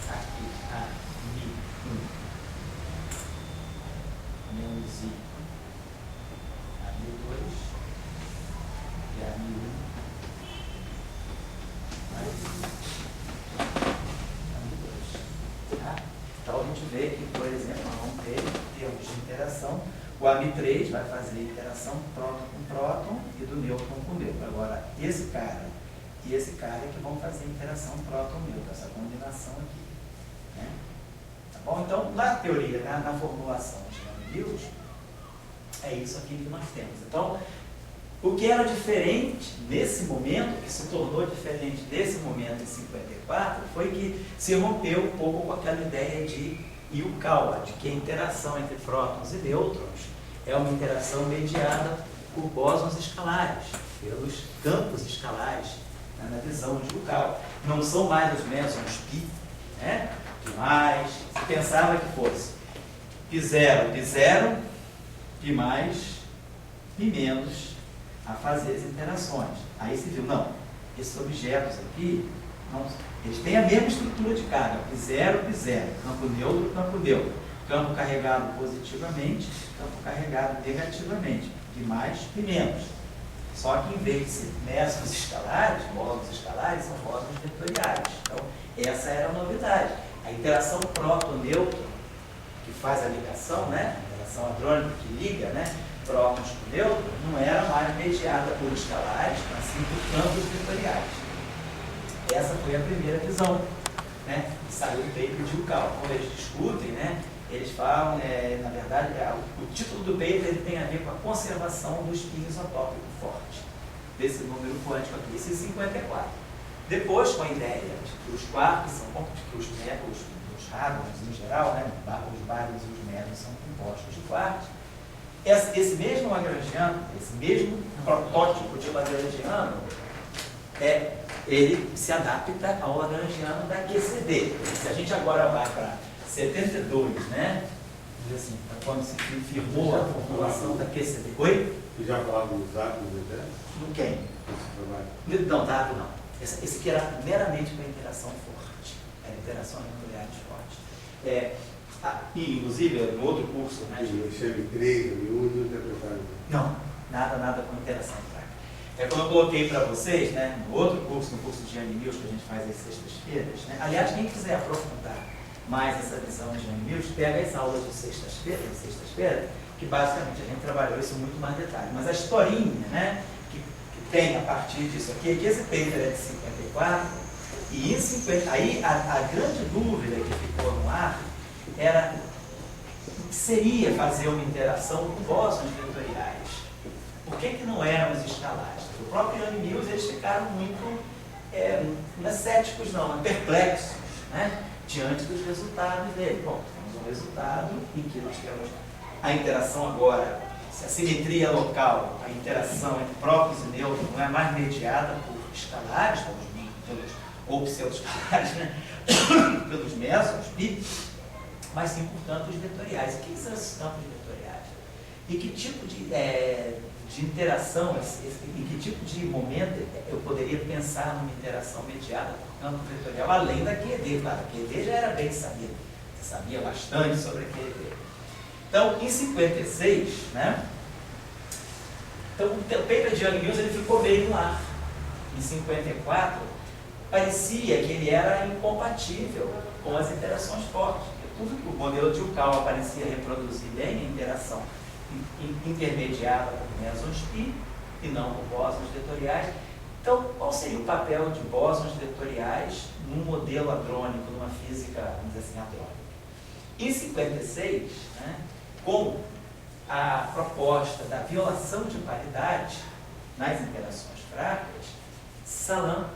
Aqui a Mi1 menos I, a Mi2 e a Mi1 mais I, a Mi2. Tá? Então a gente vê que, por exemplo, nós vamos ter termos de interação. O Ami3 vai fazer a interação próton com próton e do nêutron com nêutron. Agora, esse cara e esse cara é que vão fazer a interação próton-nêutron, essa combinação aqui. Né? Tá bom? Então, na teoria, na formulação de Young Mills, é isso aqui que nós temos. Então, o que era diferente nesse momento, que se tornou diferente desse momento em 54, foi que se rompeu um pouco com aquela ideia de Yukawa, de que a interação entre prótons e nêutrons é uma interação mediada por bósons escalares, pelos campos escalares, né, na visão de Yukawa. Não são mais os mesons π, né, demais. Se pensava que fosse π0, π0, π mais, π menos, a fazer as interações. Aí se viu, não, esses objetos aqui, não, eles têm a mesma estrutura de carga, π0, π0, campo neutro, campo carregado positivamente, campo carregado negativamente, de mais e menos. Só que em vez de ser mesmos escalares, módulos escalares, são módulos vetoriais. Então, essa era a novidade. A interação próton-nêutron, que faz a ligação, né? A interação hadrônica que liga, né? Prótons com nêutrons, não era mais mediada por escalares, mas sim por campos vetoriais. Essa foi a primeira visão, né? Que saiu do paper de Yukawa. Quando eles discutem, né? Eles falam, na verdade, o título do paper ele tem a ver com a conservação do espinho isotópico forte, desse número quântico aqui, esse 54. Depois, com a ideia de que os quarks são, que os hadrons em geral, né, os bárions e os médions são compostos de quarks, esse mesmo Lagrangiano, esse mesmo protótipo de Lagrangiano, ele se adapta ao Lagrangiano da QCD. Se a gente agora vai para 72, né? Assim, quando se firmou a formulação da QCD. Oi? Você já falava dos átomos do ideia? No quem? Não, dado não. Esse aqui era meramente para interação forte. Era interações nucleares fortes. E, inclusive, no outro curso, né? CM3, não interpretaram. Não, nada com interação fraca. Como eu coloquei para vocês, né? No outro curso, no curso de Young Mills, que a gente faz às sextas-feiras, né? Aliás, quem quiser aprofundar mais essa visão de Young Mills, pega as aulas de sextas-feira, que basicamente a gente trabalhou isso muito mais detalhe. Mas a historinha, né? Que tem a partir disso aqui, é que esse paper é de 54, e em 50, aí a grande dúvida que ficou no ar era seria fazer uma interação com bósons vetoriais. Por que não éramos escalares? O próprio Young Mills, eles ficaram muito, não é céticos não, mas perplexos, né? Diante dos resultados dele. Bom, temos um resultado em que nós temos a interação agora, se a simetria local, a interação entre prótons e nêutrons não é mais mediada por escalares, ou pseudo-escalares, né? Pelos mesons, mas sim por campos vetoriais. O que são esses campos vetoriais? E que tipo de interação, em que tipo de momento eu poderia pensar numa interação mediada por campo vetorial, além da QED, claro, a QED já era bem sabida, você sabia bastante sobre a QED. Então, em 56, né? Então, o paper de Young Mills ele ficou meio no ar. Em 54, parecia que ele era incompatível com as interações fortes. Tudo que o modelo de Yukawa parecia reproduzir bem a interação intermediada por mesons e não por bósons vetoriais. Então, qual seria o papel de bósons vetoriais num modelo hadrônico, numa física, vamos dizer assim, hadrônica? Em 56, né, com a proposta da violação de paridade nas interações fracas, Salam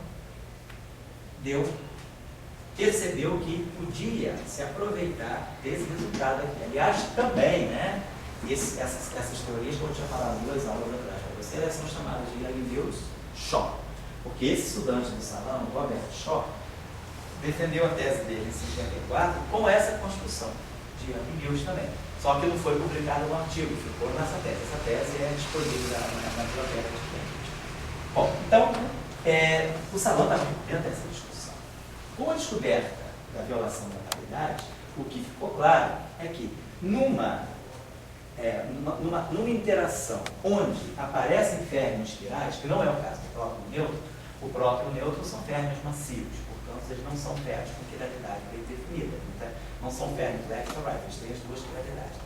percebeu que podia se aproveitar desse resultado aqui. Aliás, também, né, essas teorias que eu tinha falado 2 aulas atrás para você, elas são chamadas de Young Mills Shaw. Porque esse estudante do Salam, o Robert Shaw, defendeu a tese dele em 54 com essa construção de Young Mills também. Só que não foi publicado no artigo, ficou nessa tese. Essa tese é disponível na biblioteca de Cambridge. Bom, então, o Salam está dentro dessa discussão. Com a descoberta da violação da paridade, o que ficou claro é que numa interação onde aparecem férmions quirais, que não é o caso do próton e nêutron, o próton e o nêutron são férmions massivos, portanto eles não são férmions com quiralidade bem definida, não são férmions left or right, eles têm as duas quiralidades.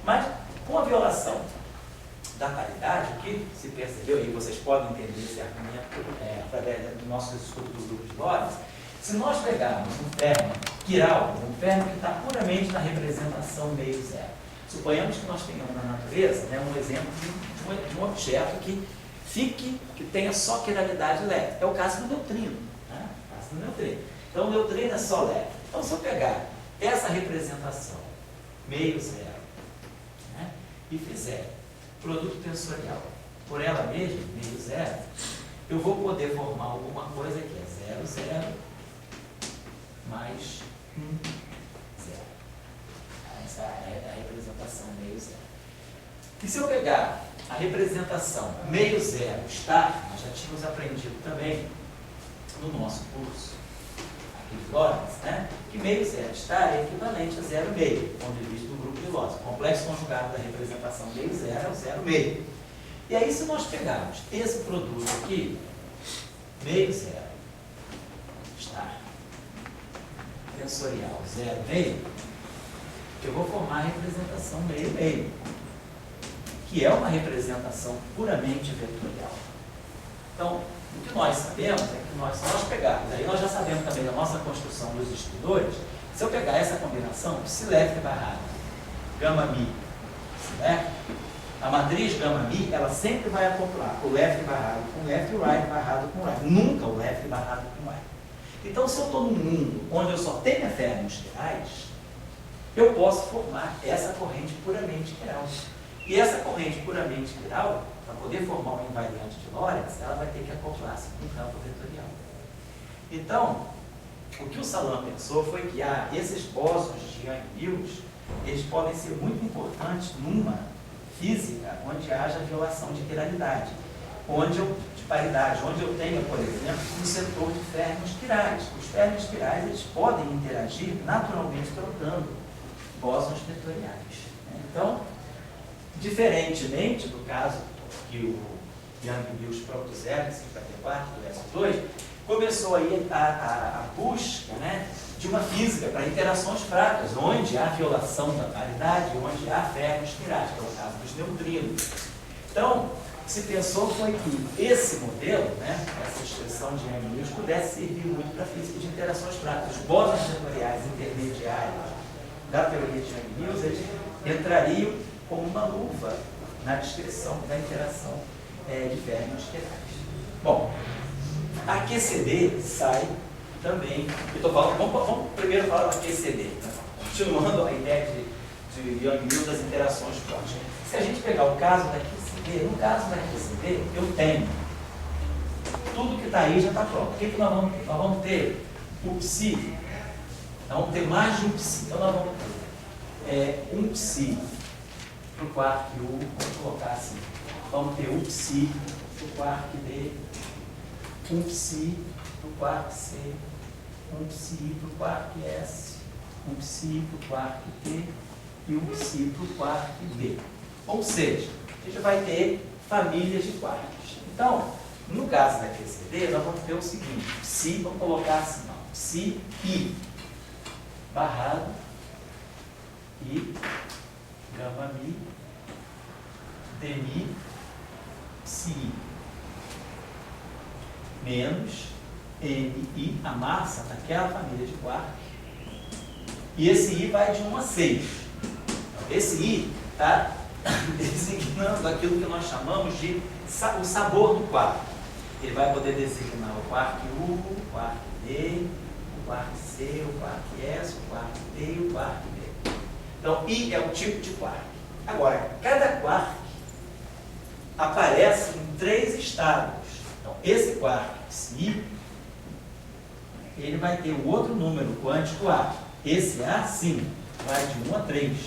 Mas com a violação da paridade, o que se percebeu, e vocês podem entender esse argumento através do nosso estudo do grupo de Lorentz, se nós pegarmos um férmion quiral, um férmion que está puramente na representação meio zero, suponhamos que nós tenhamos na natureza, né, um exemplo de um objeto que tenha só quiralidade elétrica. É o caso do neutrino. Né? O caso do neutrino. Então, o neutrino é só elétrico. Então, se eu pegar essa representação meio zero, né, e fizer produto tensorial por ela mesma, meio zero, eu vou poder formar alguma coisa que é 0, 0, mais 1, 0. Essa é a representação meio zero. E se eu pegar a representação meio zero estar, nós já tínhamos aprendido também no nosso curso aqui de Lorentz, né? Que meio zero estar é equivalente a 0,5, ponto de vista do grupo de Lorentz. O complexo conjugado da representação meio zero é o 0,5. E aí, se nós pegarmos esse produto aqui, meio zero estar tensorial 0,5, eu vou formar a representação meio-meio, que é uma representação puramente vetorial. Então, o que nós sabemos é que se nós pegarmos, aí nós já sabemos também da nossa construção dos distribuidores, se eu pegar essa combinação, psi-left barrado, gama-mi, psi-left, a matriz gama-mi, ela sempre vai acoplar o left barrado com left e o right barrado com right, nunca o left barrado com right. Então, se eu estou num mundo onde eu só tenho eférmios quirais, eu posso formar essa corrente puramente quiral. E essa corrente puramente quiral, para poder formar uma invariante de Lorentz, ela vai ter que acoplar-se com um campo vetorial. Então, o que o Salam pensou foi que esses bósons de Young-Mills, eles podem ser muito importantes numa física onde haja violação de quiralidade, de paridade, onde eu tenha, por exemplo, um setor de férmions quirais. Os férmions quirais, eles podem interagir naturalmente trocando bósons vetoriais. Então, diferentemente do caso que o Young-Mills propuseram em 54 do S2, começou aí a busca, né, de uma física para interações fracas, onde há violação da paridade, onde há férmions quirais, que é o caso dos neutrinos. Então, o que se pensou foi que esse modelo, né, essa expressão de Young-Mills, pudesse servir muito para a física de interações fracas. Os bósons vetoriais intermediários da teoria de Young-Mills, eles entrariam como uma luva na descrição da interação de férmions quirais. Bom, a QCD sai também. Vamos primeiro falar da QCD, né? Continuando a ideia de Young-Mills das interações próximas. Se a gente pegar o caso da QCD, no caso da QCD, eu tenho tudo que está aí já está pronto. O que nós vamos ter? O psi. Nós vamos ter mais de um psi. Então nós vamos ter um psi para o quark U, vamos colocar assim. Vamos ter um psi para o quark D, um psi para o quark C, um psi para o quark S, um psi para o quark T e um psi para o quark B. Ou seja, a gente vai ter famílias de quarks. Então, no caso da QCD, nós vamos ter o seguinte: psi, vamos colocar assim, ó, psi I barrado I gama mi dmi psi I menos mi, a massa daquela família de quark, e esse I vai de 1 a 6. Então, esse I está designando aquilo que nós chamamos de o sabor do quark. Ele vai poder designar o quark U, o quark D, o quark C, o quark S, o quark D e o quark B. Então, I é o tipo de quark. Agora, cada quark aparece em 3 estados. Então, esse quark psi, ele vai ter o outro número quântico A. Esse A, sim, vai de 1 a 3.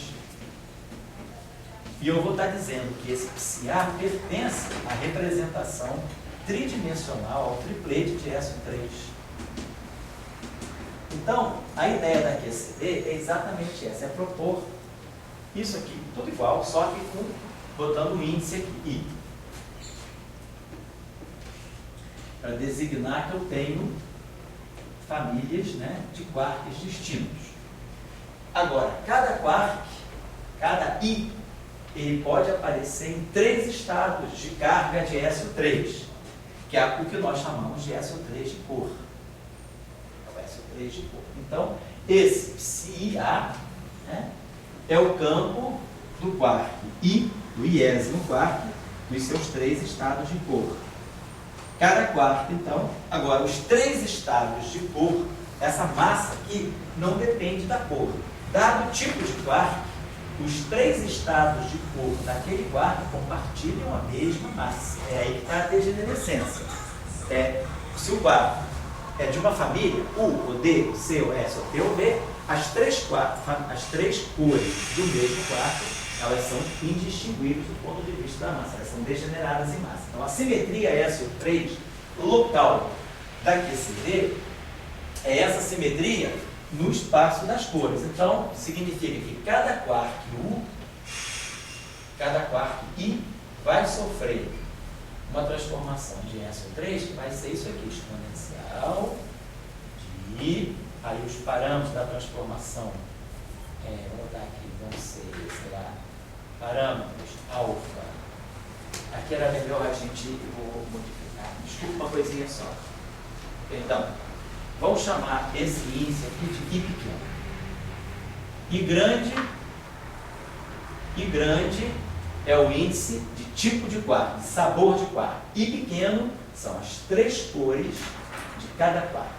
E eu vou estar dizendo que esse psi A pertence à representação tridimensional, ao triplete de SO3. Então, a ideia da QCD é exatamente essa, é propor isso aqui, tudo igual, só que botando o índice aqui, I. Para designar que eu tenho famílias, né, de quarks distintos. Agora, cada quark, cada I, ele pode aparecer em 3 estados de carga de SO3, que é o que nós chamamos de SO3 de cor. SO3 de cor. Então, esse psi-A, né, é o campo do quark I, do iésimo quark, nos seus 3 estados de cor. Cada quark, então, agora os 3 estados de cor, essa massa aqui não depende da cor. Dado o tipo de quark, os 3 estados de cor daquele quark compartilham a mesma massa. É aí que está a degenerescência. Se o quark é de uma família, U, o D, o C, o S, o T, o B, as três cores do mesmo quark elas são indistinguíveis do ponto de vista da massa, elas são degeneradas em massa. Então, a simetria SO3 local da QCD é essa simetria no espaço das cores. Então, significa que cada quark U, cada quark I vai sofrer uma transformação de SO3 que vai ser isso aqui, exponencial de I. Aí os parâmetros da transformação, vou botar aqui, vão ser, sei lá, parâmetros alfa. Aqui era melhor a gente, vou modificar. Desculpa uma coisinha só. Então, vamos chamar esse índice aqui de I pequeno. I grande é o índice de tipo de quark, de sabor de quark. I pequeno são as 3 cores de cada quark.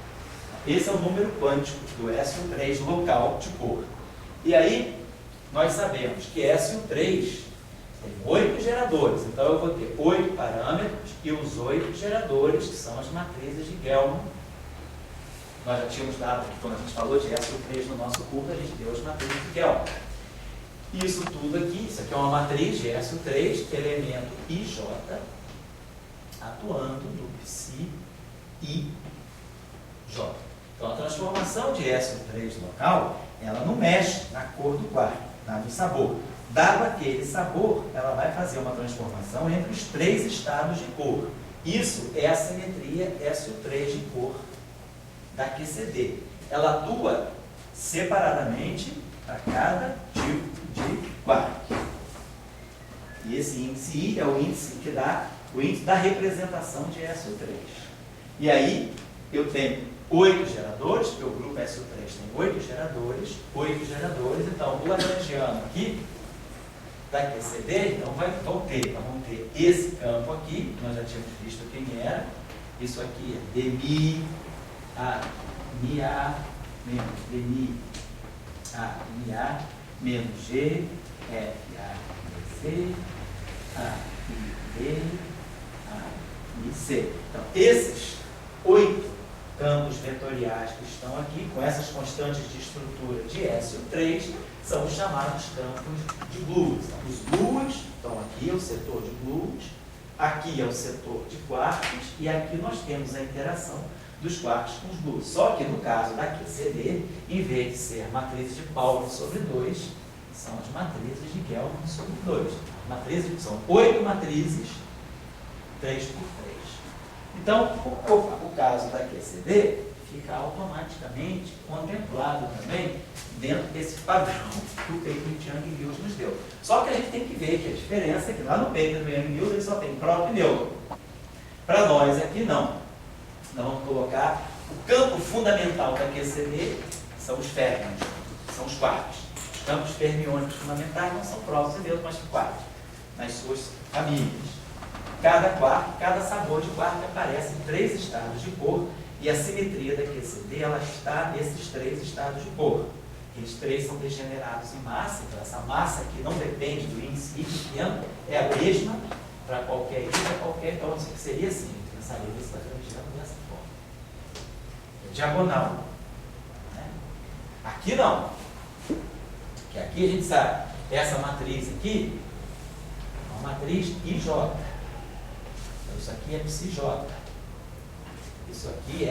Esse é o número quântico do SO3 local de cor. E aí, nós sabemos que SO3 tem 8 geradores. Então, eu vou ter 8 parâmetros e os 8 geradores, que são as matrizes de Gell-Mann. Nós já tínhamos dado, quando a gente falou de SO3 no nosso curso, a gente deu as matrizes de Gell-Mann. Isso tudo aqui, isso aqui é uma matriz de SO3, elemento IJ, atuando no psi IJ. Então, a transformação de SO3 local, ela não mexe na cor do quark, no sabor. Dado aquele sabor, ela vai fazer uma transformação entre os 3 estados de cor. Isso é a simetria SO3 de cor da QCD. Ela atua separadamente para cada tipo de quark. E esse índice I é o índice que dá o índice da representação de SO3. E aí, eu tenho 8 geradores, porque o grupo SO3 tem 8 geradores, então o lagrangiano aqui da QCD, então vamos ter esse campo aqui, que nós já tínhamos visto quem era, isso aqui é dmi a mi a menos dmi a mi a menos g f a c a i b a i c. Então, esses 8 campos vetoriais que estão aqui, com essas constantes de estrutura de SO3, são os chamados campos de blues. Então, os blues estão aqui, é o setor de blues, aqui é o setor de quarks, e aqui nós temos a interação dos quarks com os blues. Só que no caso da QCD, em vez de ser matrizes de Pauli sobre 2, são as matrizes de Gell-Mann sobre 2. São 8 matrizes, 3 por 3. Então, o caso da QCD fica automaticamente contemplado também dentro desse padrão que o Peyton Yang Mills nos deu. Só que a gente tem que ver que a diferença é que lá no Peyton Yang Mills ele só tem próton e nêutron. Para nós aqui não. Nós vamos colocar o campo fundamental da QCD são os férmions, são os quarks. Os campos fermiônicos fundamentais não são prótons e nêutrons, mas quarks, nas suas famílias. Cada quark, cada sabor de quark aparece em 3 estados de cor e a simetria da QCD ela está nesses 3 estados de cor. Eles 3 são degenerados em massa, então essa massa que não depende do índice I pequeno é a mesma para qualquer I, para qualquer. Então, isso seria assim, a gente pensaria isso lagrangiano dessa forma. É diagonal. Né? Aqui não. Porque aqui a gente sabe, essa matriz aqui é uma matriz IJ. Então, isso aqui é psi-J. Isso aqui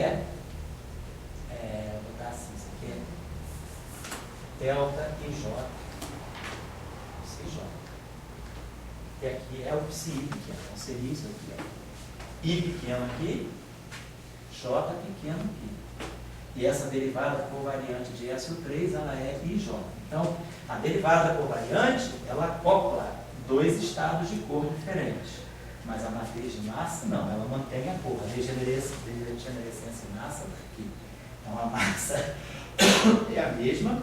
vou botar assim, isso aqui é delta IJ. Psi-J. E aqui é o psi pequeno. Então, seria isso aqui. Ó. I pequeno aqui, J pequeno aqui. E essa derivada covariante de SO3, ela é IJ. Então, a derivada covariante, ela acopla 2 estados de cor diferentes. Mas a matriz de massa, não, ela mantém a cor. A degenerescência em massa aqui. Então, a massa é a mesma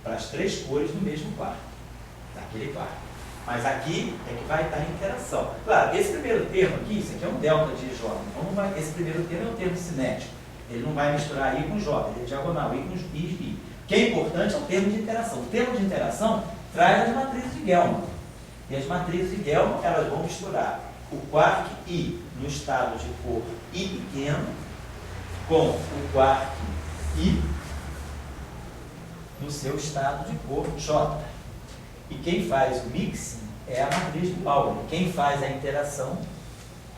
para as 3 cores no mesmo quarto, daquele quarto. Mas aqui é que vai estar em interação. Claro, esse primeiro termo aqui, isso aqui é um delta de J. Então, esse primeiro termo é um termo cinético. Ele não vai misturar I com J, ele é diagonal, I com I. O que é importante é o termo de interação. O termo de interação traz as matrizes de Gell-Mann. E as matrizes de Gell-Mann, elas vão misturar o quark I no estado de cor I pequeno com o quark I no seu estado de cor J. E quem faz o mixing é a matriz de Pauli. Quem faz a interação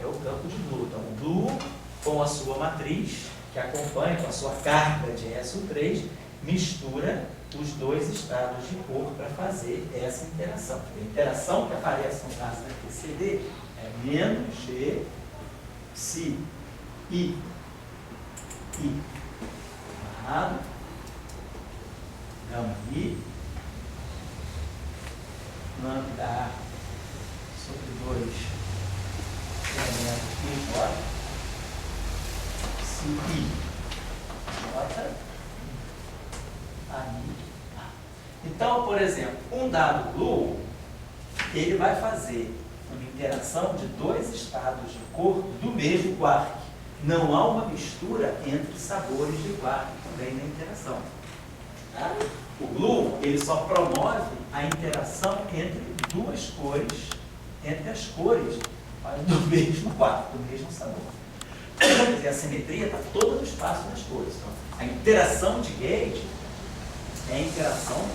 é o campo de Blue. Então, o Blue, com a sua matriz, que acompanha com a sua carga de SO3, mistura os dois estados de cor para fazer essa interação. A interação que aparece no caso da QCD é menos G, psi, I, amarrado, gama I, lambda A sobre 2 elementos I J, psi I, J, A. Então, por exemplo, um dado Blue, ele vai fazer uma interação de dois estados de cor do mesmo quark. Não há uma mistura entre sabores de quark também na interação. Tá? O Blue, ele só promove a interação entre duas cores, entre as cores do mesmo quark, do mesmo sabor. Quer dizer, a simetria está toda no espaço das cores. Então, a interação de gauge é a interação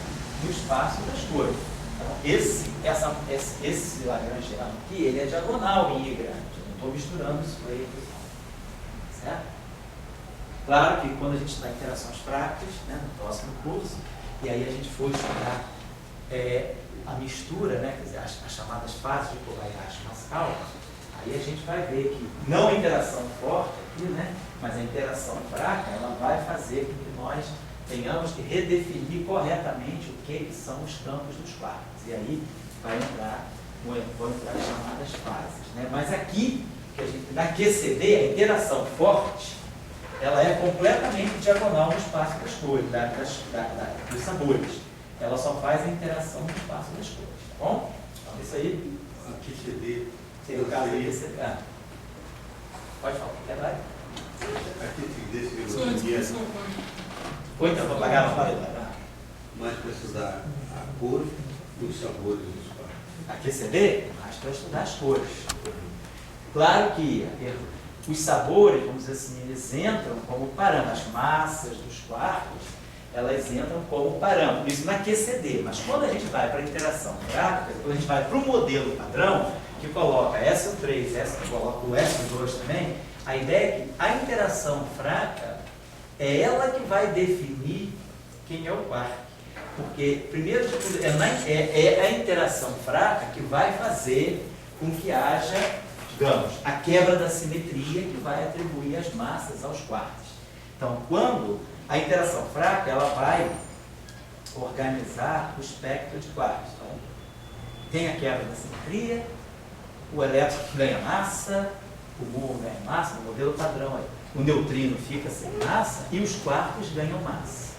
no espaço das cores. Então, esse lagrangiano aqui, ele é diagonal em I grande. Eu não estou misturando os flavors, certo? Claro que quando a gente está em interações fractas, né, no próximo curso, e aí a gente for estudar a mistura, né, quer dizer, as chamadas fases de Kobayashi-Maskawa, aí a gente vai ver que não a interação forte aqui, né, mas a interação fraca, ela vai fazer com que nós tenhamos que redefinir corretamente o que são os campos dos quarks. E aí vão entrar as chamadas fases. Né? Mas aqui, na QCD, a interação forte, ela é completamente diagonal no espaço das cores, dos sabores. Ela só faz a interação no espaço das cores. Tá bom? Então, isso aí. A QCD. Seria o caso de QCD. Pode falar, quer dar? A QCD seria Ou então, vou pagar, não falei. mais para estudar a cor e os sabores dos quarks. A QCD, mais para estudar as cores. Claro que os sabores, vamos dizer assim, eles entram como parâmetro. As massas dos quartos, elas entram como parâmetro. Isso na QCD. Mas quando a gente vai para a interação fraca, quando a gente vai para o modelo padrão, que coloca SO3, coloca o SO2 também, a ideia é que a interação fraca é ela que vai definir quem é o quark. Porque, primeiro de tudo, é a interação fraca que vai fazer com que haja, digamos, a quebra da simetria que vai atribuir as massas aos quarks. Então, quando a interação fraca, ela vai organizar o espectro de quarks. Então, tem a quebra da simetria, o elétron ganha massa, o muon ganha massa, o modelo padrão aí. O neutrino fica sem massa e os quarks ganham massa.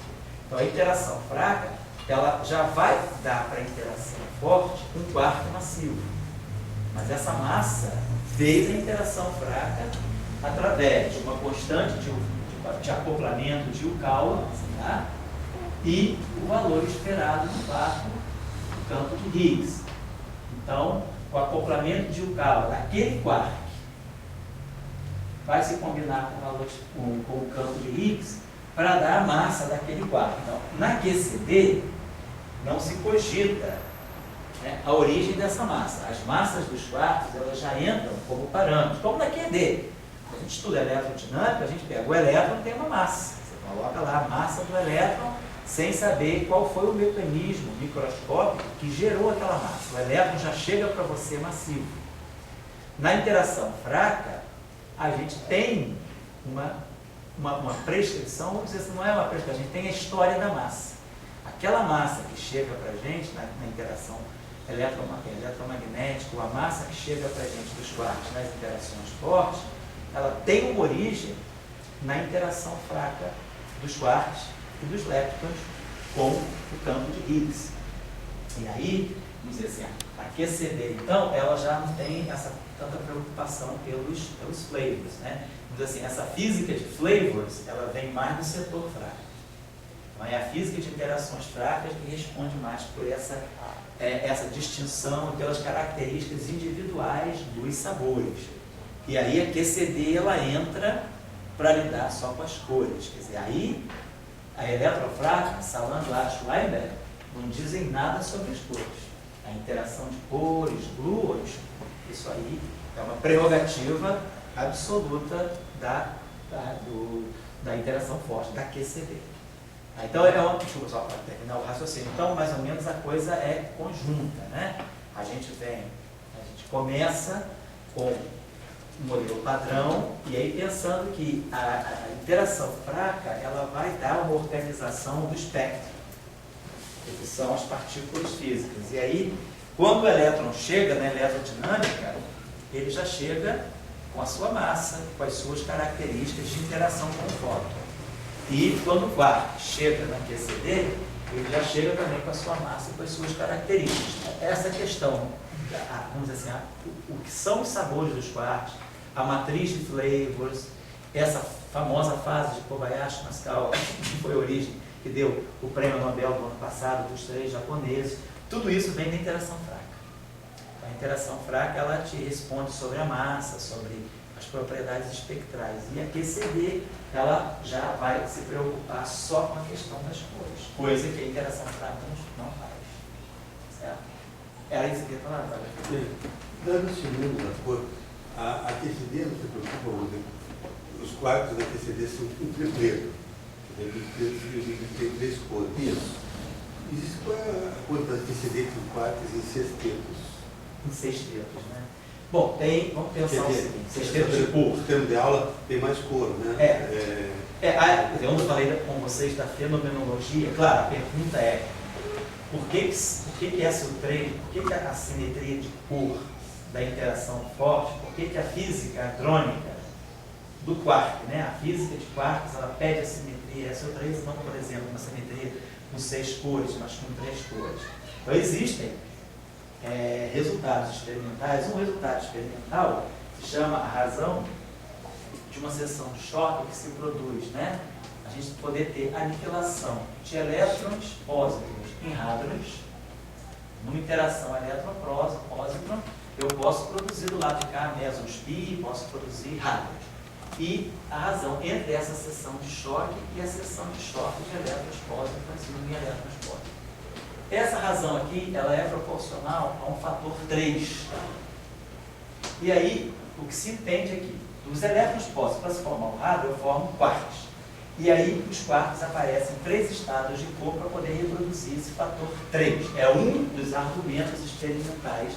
Então, a interação fraca, ela já vai dar para a interação forte um quark massivo. Mas essa massa fez a interação fraca através de uma constante de acoplamento de Yukawa, tá? E o valor esperado do vácuo do campo de Higgs. Então, o acoplamento de Yukawa daquele quark vai se combinar com o campo de Higgs para dar a massa daquele quark. Então, na QCD, não se cogita, né, a origem dessa massa. As massas dos quarks, elas já entram como parâmetros, como na QED. A gente estuda eletrodinâmica, a gente pega o elétron, tem uma massa. Você coloca lá a massa do elétron sem saber qual foi o mecanismo microscópico que gerou aquela massa. O elétron já chega para você massivo. Na interação fraca, a gente tem uma prescrição, vamos dizer assim, não é uma prescrição, a gente tem a história da massa. Aquela massa que chega para a gente na interação eletromagnética, ou a massa que chega para a gente dos quarks nas interações fortes, ela tem uma origem na interação fraca dos quarks e dos leptons com o campo de Higgs. E aí, vamos dizer assim, a QCD, então, ela já não tem tanta preocupação pelos flavors, né? Vamos dizer assim, essa física de flavors, ela vem mais do setor fraco. Então, é a física de interações fracas que responde mais por essa distinção, pelas características individuais dos sabores. E aí a QCD, ela entra para lidar só com as cores. Quer dizer, aí a eletrofraca, Salan, Lash, Weinberg, não dizem nada sobre as cores. A interação de cores, luz, isso aí é uma prerrogativa absoluta da interação forte, da QCD. Então, desculpa só para terminar o raciocínio. Então, mais ou menos a coisa é conjunta, né? A gente começa com um modelo padrão e aí pensando que a interação fraca, ela vai dar uma organização do espectro, que são as partículas físicas. E aí, quando o elétron chega na eletrodinâmica, ele já chega com a sua massa, com as suas características de interação com o fóton. E quando o quark chega na QCD, ele já chega também com a sua massa e com as suas características. Essa questão, vamos dizer assim, o que são os sabores dos quarks, a matriz de flavors, essa famosa fase de Kobayashi Masaoka, que foi a origem que deu o prêmio Nobel do ano passado dos 3 japoneses, tudo isso vem da interação fraca. A interação fraca, ela te responde sobre a massa, sobre as propriedades espectrais. E a QCD, ela já vai se preocupar só com a questão das cores, coisa que a interação fraca não faz. Certo? Era isso que eu ia falar, Fábio? Dando esse mundo da cor, a QCD não se preocupa, os quartos da QCD são um tripleto. Tem 3 cores. Isso. Existe qual é a quantidade de QCD entre quartos e sextetos? Em sextetos, né? Bom, vamos pensar o seguinte, sextetos de cor. No termo de aula tem mais cor, né? Eu não falei com vocês da fenomenologia. Claro, a pergunta é, por que SO3, por que a simetria de cor da interação forte, por que a física hadrônica do quark, né? A física de quarks, ela pede a simetria, SO3 não, por exemplo, uma simetria com 6 cores, mas com 3 cores. Então existem resultados experimentais. Um resultado experimental se chama a razão de uma seção de choque que se produz, né? A gente poder ter aniquilação de elétrons pósitrons em hadrons, numa interação elétron-pósitron, eu posso produzir do lado de cá mesons pi, posso produzir hadrons. E a razão entre essa seção de choque e a seção de choque de elétrons pósitrons e elétrons pósitrons. Essa razão aqui, ela é proporcional a um fator 3. E aí, o que se entende aqui? Dos elétrons pósitrons, para se formar o hadron, eu formo quarks. E aí, os quarks aparecem em 3 estados de cor para poder reproduzir esse fator 3. É um dos argumentos experimentais.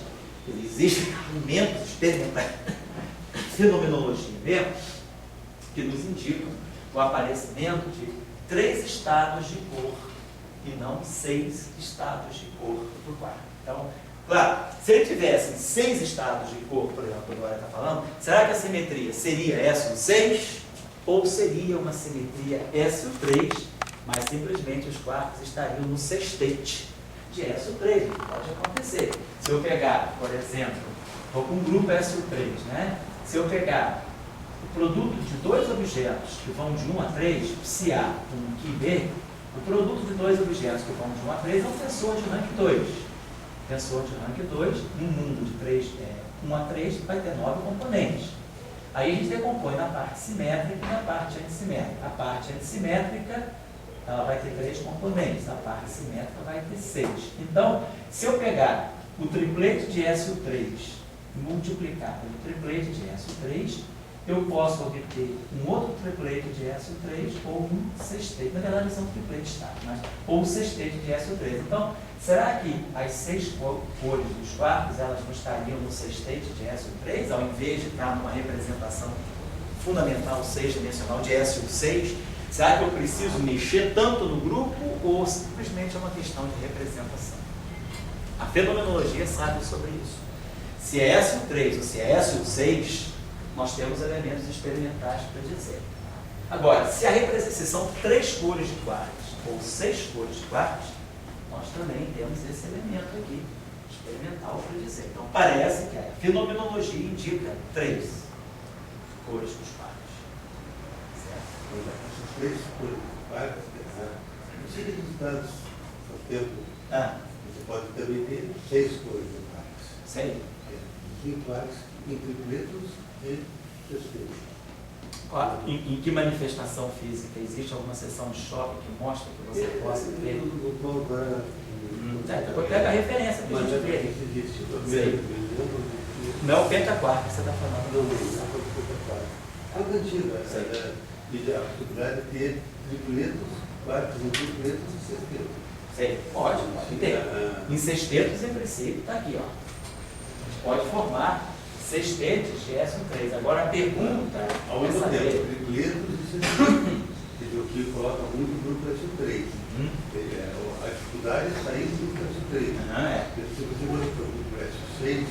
Existem argumentos experimentais, fenomenologia mesmo, que nos indicam o aparecimento de 3 estados de cor e não 6 estados de cor do quark. Então, claro, se ele tivesse 6 estados de cor, por exemplo, que o Dória está falando, será que a simetria seria SO6 ou seria uma simetria SO3, mas simplesmente os quarks estariam no sextete de SO3? Pode acontecer. Se eu pegar, por exemplo, estou com um grupo SO3, né? Se eu pegar o produto de 2 objetos que vão de 1 a 3, psi A com Ki B, o produto de 2 objetos que vão de 1 a 3 é um tensor de rank 2. Tensor de rank 2, num mundo de 1 a 3, vai ter 9 componentes. Aí a gente decompõe na parte simétrica e na parte antissimétrica. A parte antissimétrica, ela vai ter 3 componentes, a parte simétrica vai ter 6. Então, se eu pegar o triplete de SO3 e multiplicar pelo triplete de SO3, eu posso obter um outro triplete de SO3 ou um sextete. Na verdade, são tripletes, tá? Mas, ou um sextete de SO3. Então, será que as 6 cores dos quarks, elas não estariam no sextete de SO3, ao invés de estar numa representação fundamental 6-dimensional de SO6? Será que eu preciso mexer tanto no grupo ou simplesmente é uma questão de representação? A fenomenologia sabe sobre isso. Se é SO3 ou se é SO6, nós temos elementos experimentais para dizer. Agora, se são 3 cores de quarks ou 6 cores de quarks, nós também temos esse elemento aqui, experimental para dizer. Então, parece que a fenomenologia indica 3 cores dos quarks. Certo? Essas 3 cores de quarks, não sei que resultados ao tempo, você pode também ter 6 cores de quarks. Sei. Em quarks, em tripletos e sextetos. Em que manifestação física? Existe alguma seção de choque que mostra que você possa ver? Depois pega a referência para a Mas gente é ver. que existe o Sei. Não é o pentaquarto que você está falando. Não, não é o pentaquarto. É o antigo, Sei. e a possibilidade de ter tripletos, quartos em tripletos e sextetos. Sei, pode ter. Em sextetos, em princípio, está aqui, ó. A gente pode formar sextetos de S13. Agora a pergunta Ao é mesmo tempo, saber. tripletos e sextetos. O que coloca muito no grupo S3. A dificuldade é sair do grupo S3. Se você for para o grupo S6,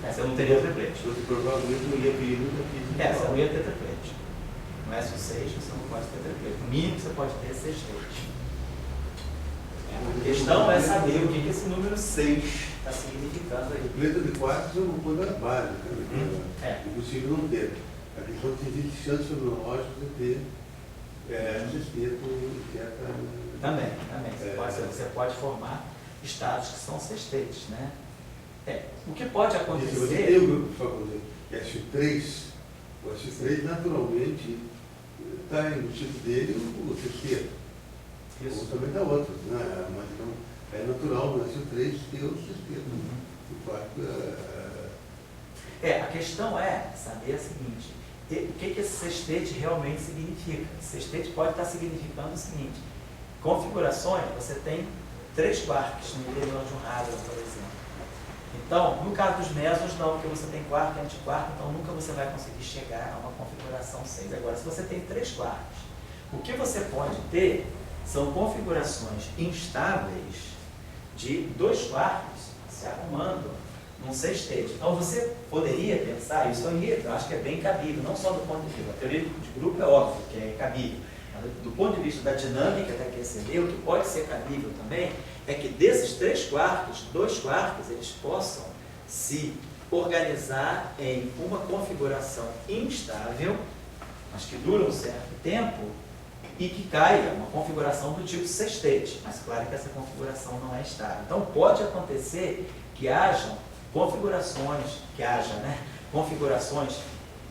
Essa eu não teria triplete. você provavelmente não ia vir nunca física. Essa eu ia ter triplete. No S6 você não pode ter triplete. O mínimo que você pode ter é sextete. A questão é saber o que esse número 6 está significando aí. Tripleto de quartos é uma coisa básica. É. Impossível não ter. A questão é que existe chance fenomenológica de ter sexteto e teta. Também. Você pode formar estados que são sextetes, né? O que pode Se você tem acontecer... um grupo, só por exemplo, S3, o S3 naturalmente está embutido dele o sexteto. Ou também dá outros, né? Mas então, é natural no S3 ter o sexteto. O quarto A questão é saber a seguinte, o que esse sextete realmente significa? Sextete pode estar significando o seguinte: configurações, você tem 3 quarks no interior de um Hadron, por exemplo. Então, no caso dos mesos, não, porque você tem quark e antiquark, então nunca você vai conseguir chegar a uma configuração 6. Agora, se você tem 3 quarks, o que você pode ter são configurações instáveis de 2 quarks se arrumando num sextete. Então, você poderia pensar, isso aí eu acho que é bem cabível, não só do ponto de vista, a teoria de grupo é óbvio que é cabível, mas do ponto de vista da dinâmica da QCD, o que pode ser cabível também é que desses 3 quartos, 2 quartos, eles possam se organizar em uma configuração instável, mas que dura um certo tempo, e que caia uma configuração do tipo sextete. Mas claro que essa configuração não é estável. Então pode acontecer que hajam configurações,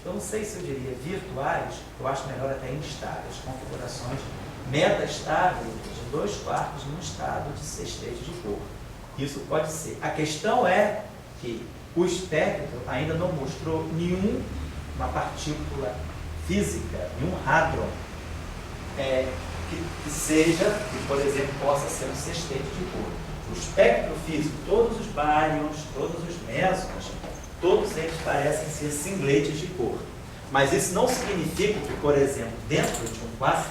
eu não sei se eu diria virtuais, eu acho melhor até instáveis, configurações meta-estáveis de 2 quartos num estado de sextete de corpo. Isso pode ser. A questão é que o espectro ainda não mostrou nenhuma partícula física, nenhum hadron que seja, que por exemplo, possa ser um sextete de corpo. O espectro físico, todos os baryons, todos os mesons, todos eles parecem ser singletes de corpo. Mas isso não significa que, por exemplo, dentro de um quark,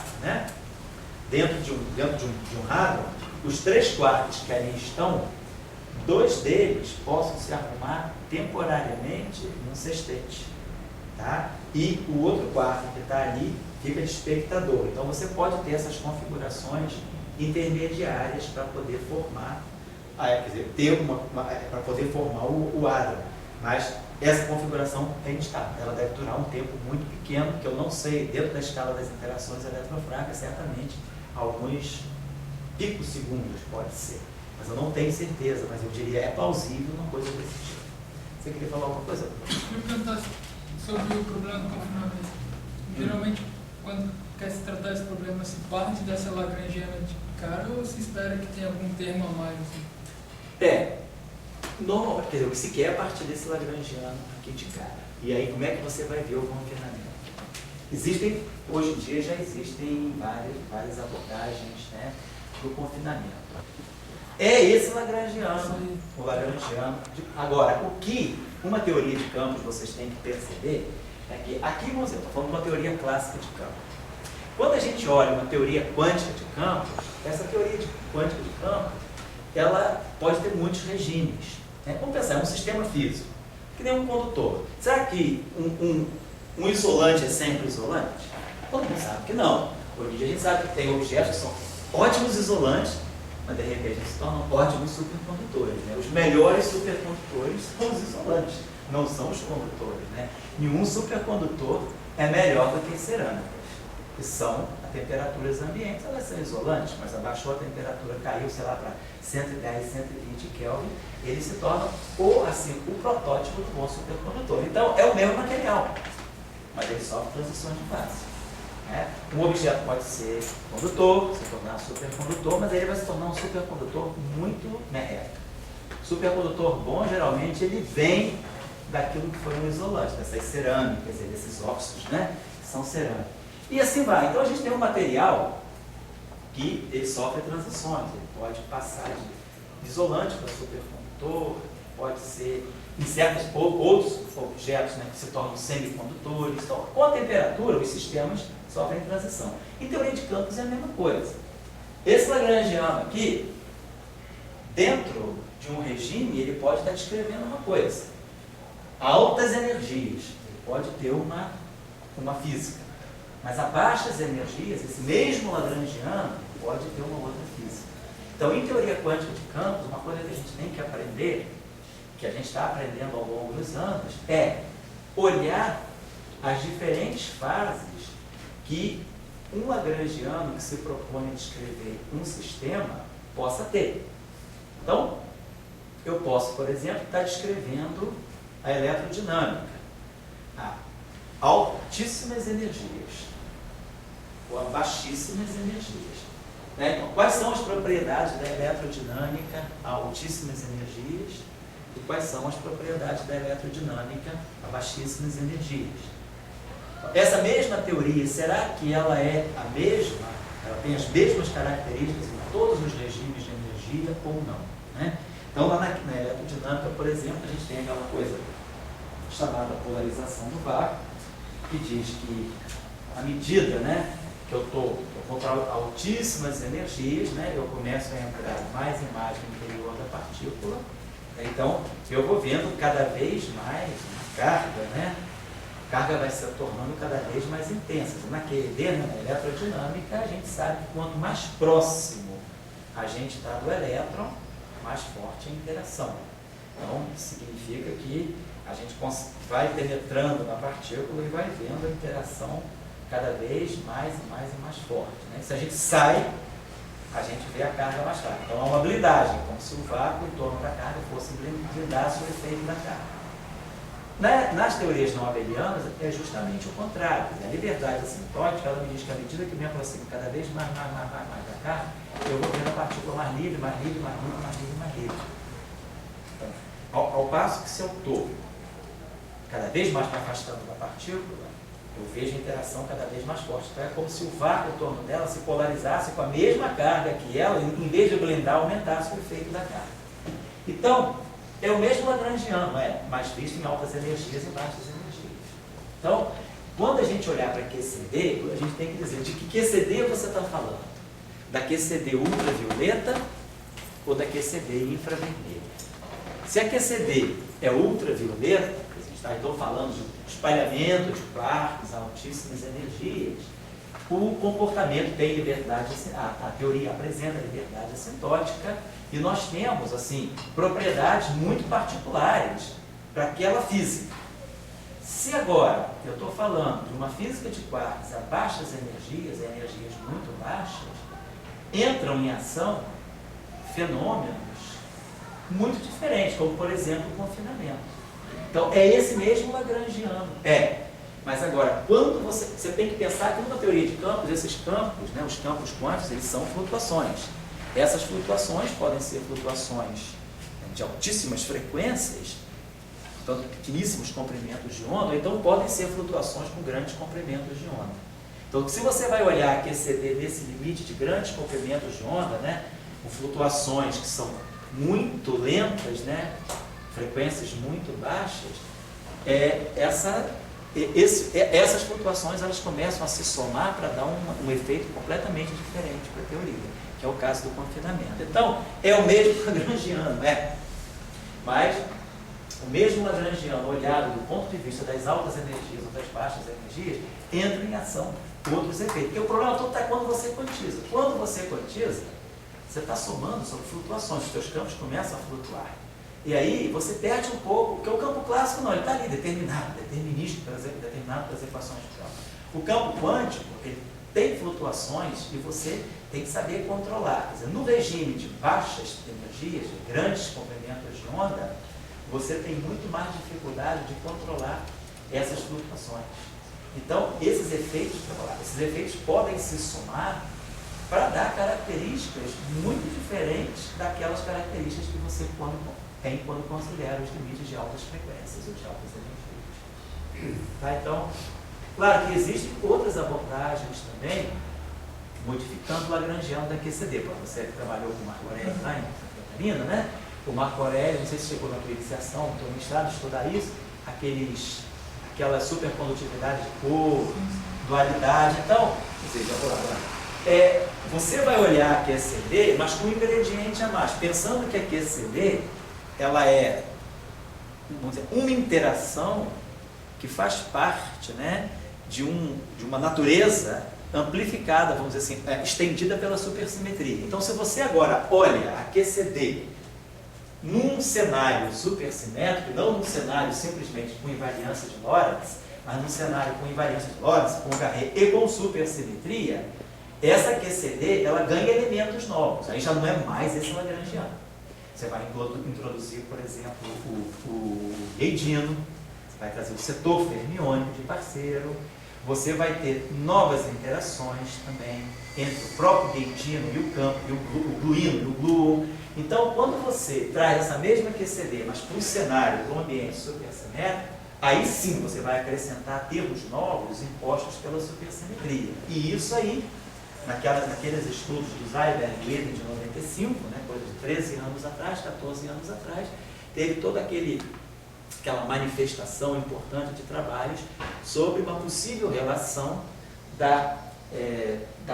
dentro de um hadron, os 3 quarks que ali estão, 2 deles possam se arrumar temporariamente num sextete. Tá? E o outro quark que está ali fica de espectador. Então você pode ter essas configurações intermediárias para poder formar, para poder formar o hadron. Mas essa configuração é instável. Ela deve durar um tempo muito pequeno, que eu não sei, dentro da escala das interações eletrofrágicas, certamente alguns picosegundos pode ser. Mas eu não tenho certeza, mas eu diria é plausível uma coisa desse tipo. Você queria falar alguma coisa? Eu queria perguntar sobre o problema do confinamento. Geralmente, quando quer se tratar esse problema, se parte dessa lagrangiana de cara ou se espera que tenha algum termo a mais? Assim? Normalmente, quer dizer, o que se quer é a partir desse lagrangiano aqui de cara. E aí, como é que você vai ver o confinamento? Hoje em dia já existem várias abordagens do confinamento. É esse lagrangiano, o lagrangiano. Agora, o que uma teoria de campos vocês têm que perceber é que, aqui, vamos dizer, estou falando de uma teoria clássica de campos. Quando a gente olha uma teoria quântica de campos, essa teoria quântica de campos, ela pode ter muitos regimes. Vamos pensar, é um sistema físico, que nem um condutor. Será que um isolante é sempre isolante? Todo mundo sabe que não. Hoje em dia a gente sabe que tem objetos que são ótimos isolantes, mas de repente se tornam ótimos supercondutores. Os melhores supercondutores são os isolantes, não são os condutores. Nenhum supercondutor é melhor do que cerâmicas, que são a temperaturas ambientes, elas são isolantes, mas abaixou a temperatura, caiu, sei lá, para 110, 120 Kelvin, ele se torna o protótipo do bom supercondutor. Então, é o mesmo material, mas ele sofre transições de fase. né? Um objeto pode ser condutor, se tornar supercondutor, mas ele vai se tornar um supercondutor muito merreca. Supercondutor bom, geralmente, ele vem daquilo que foi um isolante, dessas cerâmicas, quer dizer, desses óxidos, né? Que são cerâmicos. E assim vai. Então a gente tem um material que ele sofre transições, ele pode passar de isolante para supercondutor, pode ser em certos outros objetos, né, que se tornam semicondutores. Então, com a temperatura, os sistemas sofrem transição. Em teoria de campos é a mesma coisa. Esse lagrangiano aqui, dentro de um regime, ele pode estar descrevendo uma coisa. Altas energias, ele pode ter uma física. Mas a baixas energias, esse mesmo lagrangiano pode ter uma outra física. Então, em teoria quântica de campos, uma coisa que a gente tem que aprender, que a gente está aprendendo ao longo dos anos, é olhar as diferentes fases que um lagrangiano que se propõe a descrever um sistema possa ter. Então, eu posso, por exemplo, estar descrevendo a eletrodinâmica, a altíssimas energias ou a baixíssimas energias. Né? Então, quais são as propriedades da eletrodinâmica a altíssimas energias e quais são as propriedades da eletrodinâmica a baixíssimas energias? Essa mesma teoria, será que ela é a mesma, ela tem as mesmas características em todos os regimes de energia ou não? Né? Então, lá na eletrodinâmica, por exemplo, a gente tem aquela coisa chamada polarização do vácuo, que diz que à medida, né, que eu controlo altíssimas energias, né, eu começo a entrar mais e mais no interior da partícula, então eu vou vendo cada vez mais uma carga, né? A carga vai se tornando cada vez mais intensa. Na QED, na eletrodinâmica, a gente sabe que quanto mais próximo a gente está do elétron, mais forte a interação. Então, significa que a gente vai penetrando na partícula e vai vendo a interação cada vez mais e mais e mais forte. Né? Se a gente sai, a gente vê a carga mais fraca. Então, é uma blindagem, como se o vácuo em torno da carga fosse blindar o efeito da carga. Nas teorias não abelianas, é justamente o contrário. A liberdade assintótica, ela me diz que à medida que eu me aproximo cada vez mais da carga, eu vou vendo a partícula mais livre, mais livre, mais livre, mais livre, mais livre. Então, ao passo que se eu estou cada vez mais me afastando da partícula, eu vejo a interação cada vez mais forte. Então, é como se o vácuo em torno dela se polarizasse com a mesma carga que ela, em vez de blindar, aumentasse o efeito da carga. Então, é o mesmo lagrangiano, mas visto em altas energias e baixas energias. Então, quando a gente olhar para QCD, a gente tem que dizer de que QCD você está falando? Da QCD ultravioleta ou da QCD infravermelha? Se a QCD é ultravioleta, a gente está então falando de espalhamento de quarks a altíssimas energias, o comportamento tem liberdade, a teoria apresenta liberdade assintótica, e nós temos, assim, propriedades muito particulares para aquela física. Se agora eu estou falando de uma física de quarks a baixas energias, energias muito baixas, entram em ação fenômenos muito diferentes, como, por exemplo, o confinamento. Então, é esse mesmo lagrangiano. Mas agora, quando você tem que pensar que numa teoria de campos, esses campos, né, os campos quânticos, eles são flutuações. Essas flutuações podem ser flutuações de altíssimas frequências, portanto, pequeníssimos comprimentos de onda, ou então podem ser flutuações com grandes comprimentos de onda. Então, se você vai olhar a QCD nesse limite de grandes comprimentos de onda, né, com flutuações que são muito lentas, né, frequências muito baixas, essas flutuações elas começam a se somar para dar um efeito completamente diferente para a teoria, que é o caso do confinamento. Então, é o mesmo lagrangiano, mas o mesmo lagrangiano olhado do ponto de vista das altas energias ou das baixas energias, entra em ação outros efeitos. Porque o problema todo está quando você quantiza. Quando você quantiza, você está somando sobre flutuações, os seus campos começam a flutuar. E aí você perde um pouco, porque o campo clássico não, ele está ali determinado, determinístico, por exemplo, determinado pelas equações de campo. O campo quântico, ele tem flutuações e você tem que saber controlar. Quer dizer, no regime de baixas energias, de grandes comprimentos de onda, você tem muito mais dificuldade de controlar essas flutuações. Então, esses efeitos podem se somar para dar características muito diferentes daquelas características que você tem quando considera os limites de altas frequências ou de altas energias. Tá? Então, claro que existem outras abordagens também, modificando o lagrangiano da QCD. Para você que trabalhou com o Marco Aurélio lá em Santa Catarina, né? O Marco Aurélio, não sei se chegou na tua iniciação, no teu mestrado, estudar isso, aquela supercondutividade de cor, dualidade. Então, ou seja, você vai olhar a QCD, mas com um ingrediente a mais, pensando que a QCD ela é, vamos dizer, uma interação que faz parte, né, de uma natureza amplificada, vamos dizer assim, estendida pela supersimetria. Então, se você agora olha a QCD num cenário supersimétrico, não num cenário simplesmente com invariância de Lorentz, mas num cenário com invariância de Lorentz, com Garret e com supersimetria, essa QCD ela ganha elementos novos. Aí já não é mais esse lagrangiano. Você vai introduzir, por exemplo, o reidino, você vai trazer o setor fermiônico de parceiro, você vai ter novas interações também entre o próprio reidino e o campo, e o gluíno e o gluon. Então, quando você traz essa mesma QCD, mas para um cenário, para um ambiente supersimétrico, aí sim você vai acrescentar termos novos impostos pela supersimetria. E isso aí, naqueles estudos do Zyberg e Eden de 95, né, coisa de 13 anos atrás, 14 anos atrás, teve toda aquela manifestação importante de trabalhos sobre uma possível relação da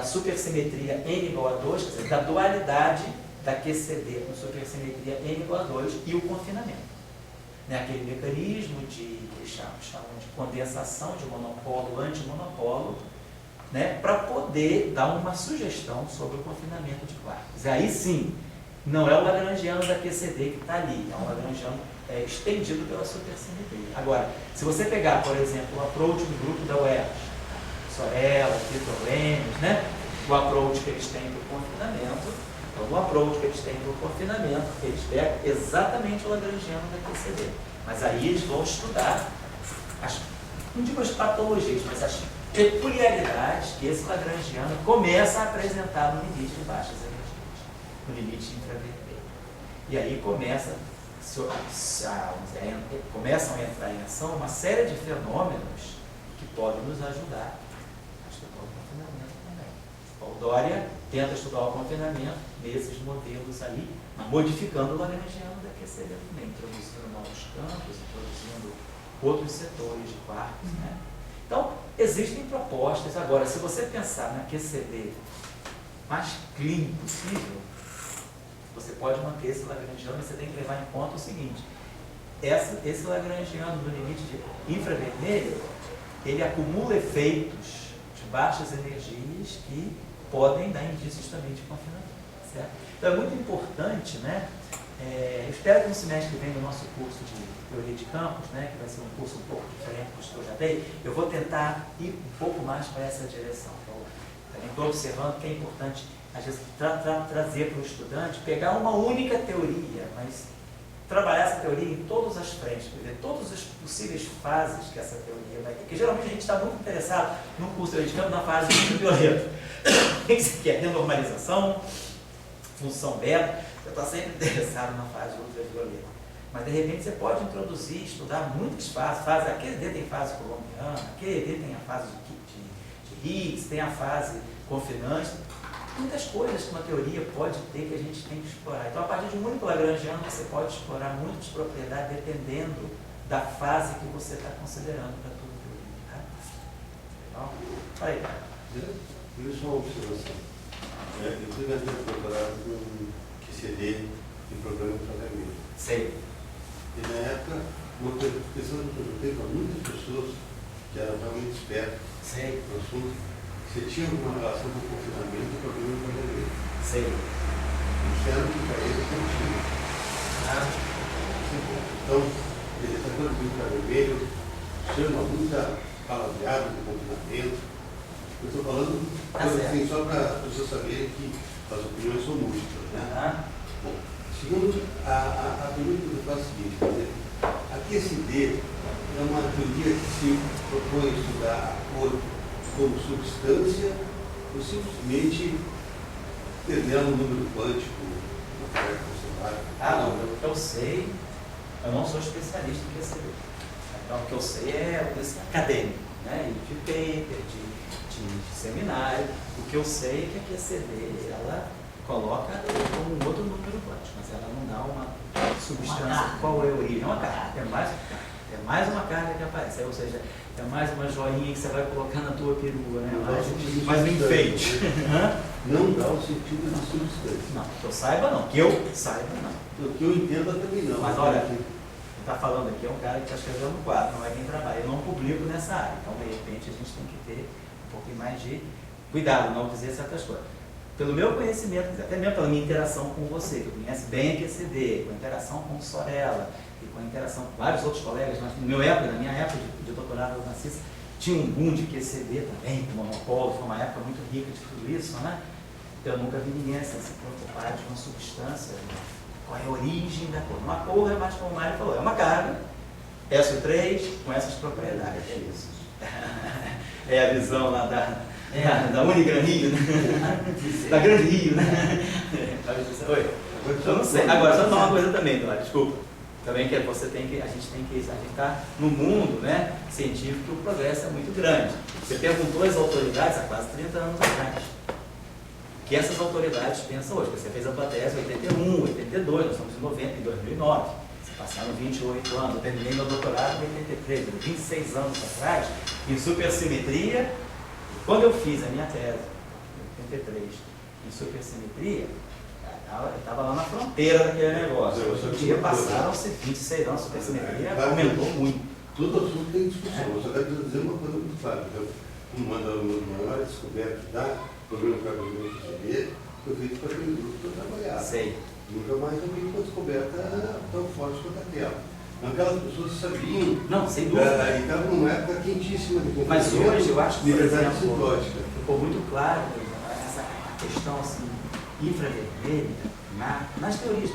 supersimetria N igual a 2, quer dizer, da dualidade da QCD com supersimetria N igual a 2 e o confinamento. Né, aquele mecanismo que eles chamam de condensação de monopolo, antimonopolo, né, para poder dar uma sugestão sobre o confinamento de quarks. Aí sim, não é o lagrangiano da QCD que está ali, é um lagrangiano estendido pela supersimetria. Agora, se você pegar, por exemplo, o approach do grupo da UERJ, Sorella, Vitor Lemos, né, o approach que eles têm para o confinamento, então, o approach que eles têm para o confinamento, eles pegam exatamente o lagrangiano da QCD. Mas aí eles vão estudar, não digo as patologias, mas as peculiaridades que esse lagrangiano começa a apresentar no limite de baixas energias, no limite infravermelho. E aí começam a entrar em ação uma série de fenômenos que podem nos ajudar a estudar o confinamento também. O Dória tenta estudar o confinamento nesses modelos aí, modificando o lagrangiano da QCD também, introduzindo novos campos, introduzindo outros setores de quarks, né? Então, existem propostas. Agora, se você pensar na QCD mais clean possível, você pode manter esse lagrangiano, mas você tem que levar em conta o seguinte: esse lagrangiano no limite de infravermelho, ele acumula efeitos de baixas energias que podem dar indícios também de confinamento, certo? Então, é muito importante, né? Eu espero que no semestre que vem, no nosso curso de teoria de campos, né, que vai ser um curso um pouco diferente dos que eu já dei, eu vou tentar ir um pouco mais para essa direção. Eu também estou observando que é importante, às vezes, trazer para o estudante, pegar uma única teoria, mas trabalhar essa teoria em todas as frentes, ver todas as possíveis fases que essa teoria vai ter. Porque geralmente a gente está muito interessado no curso de teoria de campos na fase ultravioleta. O que você quer? Renormalização, função beta. Você está sempre interessado na fase ultravioleta. Mas de repente você pode introduzir, estudar muitas fases. Aquele D tem fase colombiana, aquele D tem a fase de Higgs, tem a fase confinante. Muitas coisas que uma teoria pode ter que a gente tem que explorar. Então, a partir de um único lagrangiano, você pode explorar muitas propriedades dependendo da fase que você está considerando para a tua teoria. Tá? Legal? Fala aí, cara. Deixa uma observação. Eu fui na minha doutorado com QCD em programa infravermelho. Sei. E na época, uma questão que eu perguntei para muitas pessoas que eram realmente espertas no assunto, você tinha alguma relação com o confinamento e o programa infravermelho? Sei. Disseram que para eles não tinha. Então, ele está falando do infravermelho, chama muita palavreada do confinamento. Eu estou falando assim, só para as pessoas saberem que as opiniões são múltiplas, né? Bom, segundo, a pergunta que eu faço é a seguinte, quer dizer, a QCD é uma teoria que se propõe estudar a cor como substância ou simplesmente determinar um número quântico na tarefa conceitual? Ah, não, o que eu sei, eu não sou especialista em QCD. Então, o que eu sei é esse acadêmico, né? De paper, de seminário. O que eu sei é que a QCD, ela coloca um outro número quântico, mas ela não dá uma substância. Qual é a origem? É uma carga, é mais uma carga que aparece, ou seja, é mais uma joinha que você vai colocar na tua perua, né? Mais um enfeite. Não dá o sentido de substância. Não, que eu saiba não, que eu saiba não. O que eu entenda também não. Mas olha, quem está falando aqui é um cara que está escrevendo no quadro, não é quem trabalha. Eu não publico nessa área, então de repente a gente tem que ter um pouquinho mais de cuidado, não dizer certas coisas. Pelo meu conhecimento, até mesmo pela minha interação com você, que conhece bem a QCD, com a interação com o Sorella e com a interação com vários outros colegas, na minha época de doutorado na CIS, tinha um boom de QCD também, com monopólio, foi uma época muito rica de tudo isso, né? Então eu nunca vi ninguém assim, se preocupar de uma substância, qual é a origem da cor. Uma cor é mais como o Mário falou, é uma carga, SO3 com essas propriedades. É isso. É a visão lá da Unigran Rio, né? Da Grande Rio, né? Oi. Eu não sei. Agora, só falar uma coisa também, Dória, desculpa. Também que a gente está no mundo, né, científico, que o progresso é muito grande. Você perguntou às autoridades há quase 30 anos atrás. O que essas autoridades pensam hoje? Você fez a tua tese em 81, 82, nós estamos em 90, em 2009. Você passaram 28 anos, eu terminei meu doutorado em 83, 26 anos atrás, em supersimetria. Quando eu fiz a minha tese, em 83, em supersimetria, eu estava lá na fronteira daquele negócio. Hoje em dia passaram-se 26 anos, a supersimetria aumentou muito. Todo assunto tem discussão. Eu só quero dizer uma coisa muito clara. Uma das maiores descobertas da programa para o QCD foi feito para aquele grupo que eu trabalhava. Sei. Nunca mais eu vi uma descoberta tão forte quanto aquela. Aquelas pessoas sabiam. Não, sem dúvida. E estavam numa época quentíssima de conhecimento. Mas hoje eu acho que, por liberdade exemplo, sintótica. ficou muito claro essa questão assim, infravermelha, nas teorias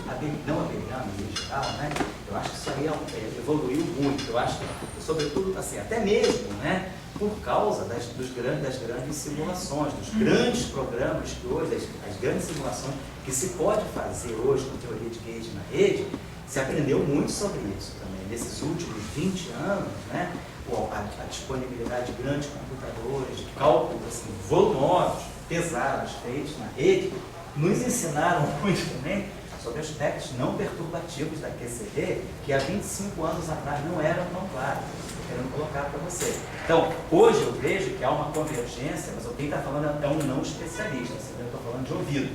não abelianas em geral, né? Eu acho que isso aí evoluiu muito. Eu acho que, sobretudo, assim, até mesmo, né, por causa das grandes simulações, dos grandes programas que hoje, as grandes simulações que se pode fazer hoje com teoria de Gauge na rede, se aprendeu muito sobre isso também. Nesses últimos 20 anos, né, a disponibilidade de grandes computadores, de cálculos assim, volumosos, pesados, feitos na rede, nos ensinaram muito também sobre aspectos não perturbativos da QCD, que há 25 anos atrás não eram tão claros. Estou querendo colocar para você. Então, hoje eu vejo que há uma convergência, mas quem está falando é um não especialista, eu estou falando de ouvido,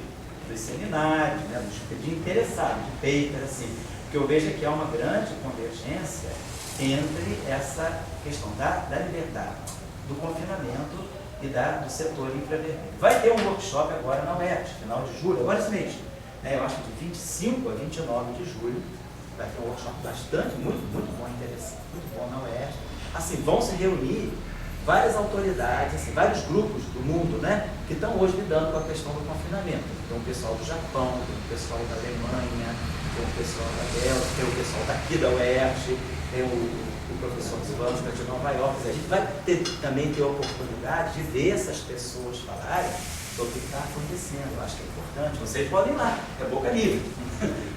dos seminários, né, de interessado, de paper, assim. O que eu vejo é que há uma grande convergência entre essa questão da liberdade, do confinamento e do setor infravermelho. Vai ter um workshop agora na UERJ, final de julho, agora esse mês. Eu acho que de 25 a 29 de julho vai ter um workshop bastante, muito bom, interessante, muito bom na UERJ. Assim, vão se reunir várias autoridades, assim, vários grupos do mundo, né, que estão hoje lidando com a questão do confinamento. Tem o pessoal do Japão, tem o pessoal da Alemanha, tem o pessoal da Bélgica, tem o pessoal daqui da UERJ, tem o professor Zvansky de Nova York. A gente vai também ter a oportunidade de ver essas pessoas falarem sobre o que está acontecendo. Eu acho que é importante. Vocês podem ir lá, é boca livre.